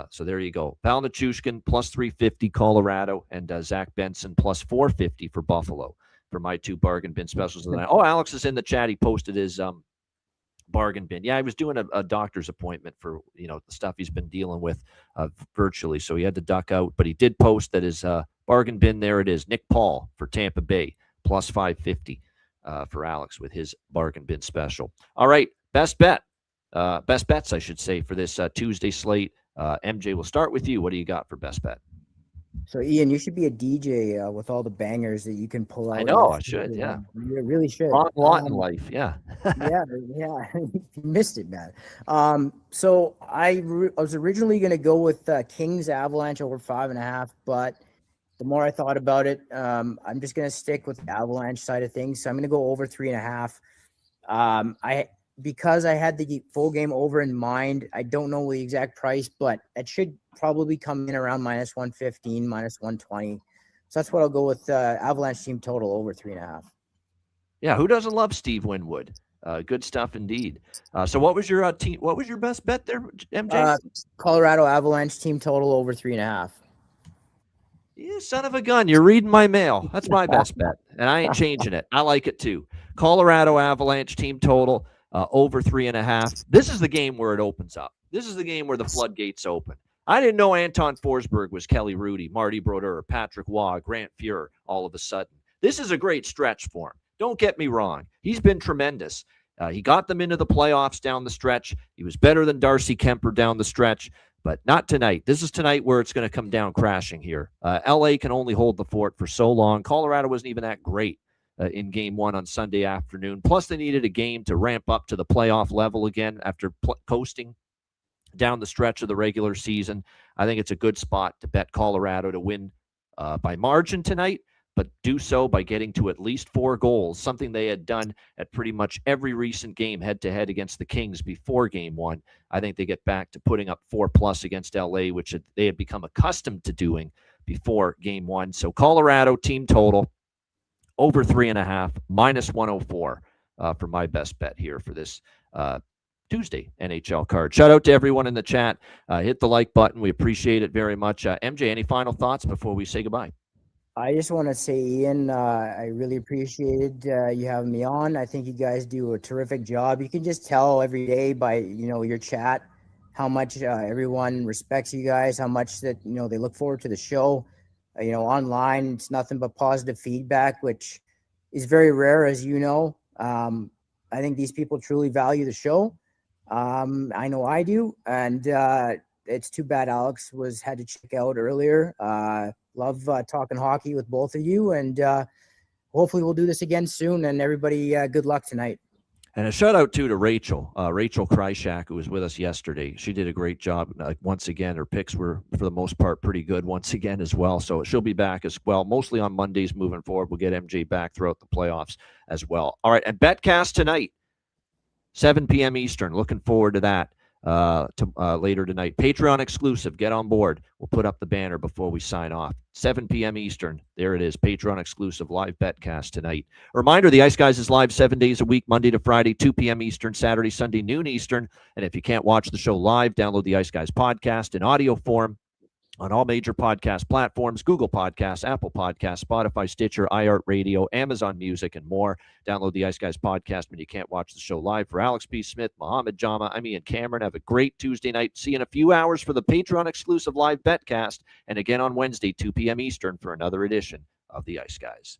So there you go. Val Nichushkin, plus 350, Colorado, and Zach Benson, plus 450 for Buffalo for my two bargain bin specials of the night. Oh, Alex is in the chat. He posted his bargain bin. Yeah, he was doing a doctor's appointment for, the stuff he's been dealing with virtually, so he had to duck out. But he did post that his bargain bin, there it is. Nick Paul for Tampa Bay, plus 550 for Alex with his bargain bin special. All right, best bets, I should say, for this Tuesday slate. MJ, we'll start with you. What do you got for best bet? So, Ian, you should be a DJ with all the bangers that you can pull out. I know, I should, yeah. You really should. Wrong lot in life, yeah. yeah. You missed it, man. So I was originally going to go with Kings Avalanche over 5.5, but the more I thought about it, I'm just going to stick with the Avalanche side of things. So I'm going to go over 3.5. Because I had the full game over in mind, I don't know the exact price, but it should probably come in around minus 115, minus 120. So that's what I'll go with. Avalanche team total over 3.5. Yeah, who doesn't love Steve Winwood? Good stuff indeed. So what was your team? What was your best bet there, MJ? Colorado Avalanche team total over 3.5. You son of a gun. You're reading my mail. That's my best bet, and I ain't changing it. I like it too. Colorado Avalanche team total over 3.5. This is the game where it opens up. This is the game where the floodgates open. I didn't know Anton Forsberg was Kelly Rudy, Marty Brodeur, Patrick Waugh, Grant Fuhrer all of a sudden. This is a great stretch for him. Don't get me wrong. He's been tremendous. He got them into the playoffs down the stretch. He was better than Darcy Kemper down the stretch, but not tonight. This is tonight where it's going to come down crashing here. LA can only hold the fort for so long. Colorado wasn't even that great in game one on Sunday afternoon. Plus, they needed a game to ramp up to the playoff level again after coasting down the stretch of the regular season. I think it's a good spot to bet Colorado to win by margin tonight, but do so by getting to at least 4 goals, something they had done at pretty much every recent game head-to-head against the Kings before game one. I think they get back to putting up 4+ against LA, which they had become accustomed to doing before game one. So Colorado team total over 3.5, minus 104 for my best bet here for this Tuesday NHL card. Shout out to everyone in the chat. Hit the like button. We appreciate it very much. MJ, any final thoughts before we say goodbye? I just want to say, Ian, I really appreciated you having me on. I think you guys do a terrific job. You can just tell every day by, your chat how much everyone respects you guys, how much that, they look forward to the show. Online, it's nothing but positive feedback, which is very rare, as you know. I think these people truly value the show. I know I do. And it's too bad Alex had to check out earlier. Love talking hockey with both of you. And hopefully we'll do this again soon. And everybody, good luck tonight. And a shout out to Rachel Kryshak, who was with us yesterday. She did a great job. Once again, her picks were, for the most part, pretty good once again as well. So she'll be back as well, mostly on Mondays moving forward. We'll get MJ back throughout the playoffs as well. All right, and Betcast tonight, 7 p.m. Eastern. Looking forward to that later tonight. Patreon exclusive. Get on board. We'll put up the banner before we sign off. 7 p.m. Eastern. There it is. Patreon exclusive live Betcast tonight. A reminder, the Ice Guys is live 7 days a week, Monday to Friday, 2 p.m. Eastern, Saturday, Sunday, noon Eastern. And if you can't watch the show live, download the Ice Guys podcast in audio form on all major podcast platforms: Google Podcasts, Apple Podcasts, Spotify, Stitcher, iHeartRadio, Amazon Music, and more. Download the Ice Guys podcast when you can't watch the show live. For Alex B. Smith, Mohammed Jama, and Cameron, have a great Tuesday night. See you in a few hours for the Patreon-exclusive live betcast, and again on Wednesday, 2 p.m. Eastern, for another edition of the Ice Guys.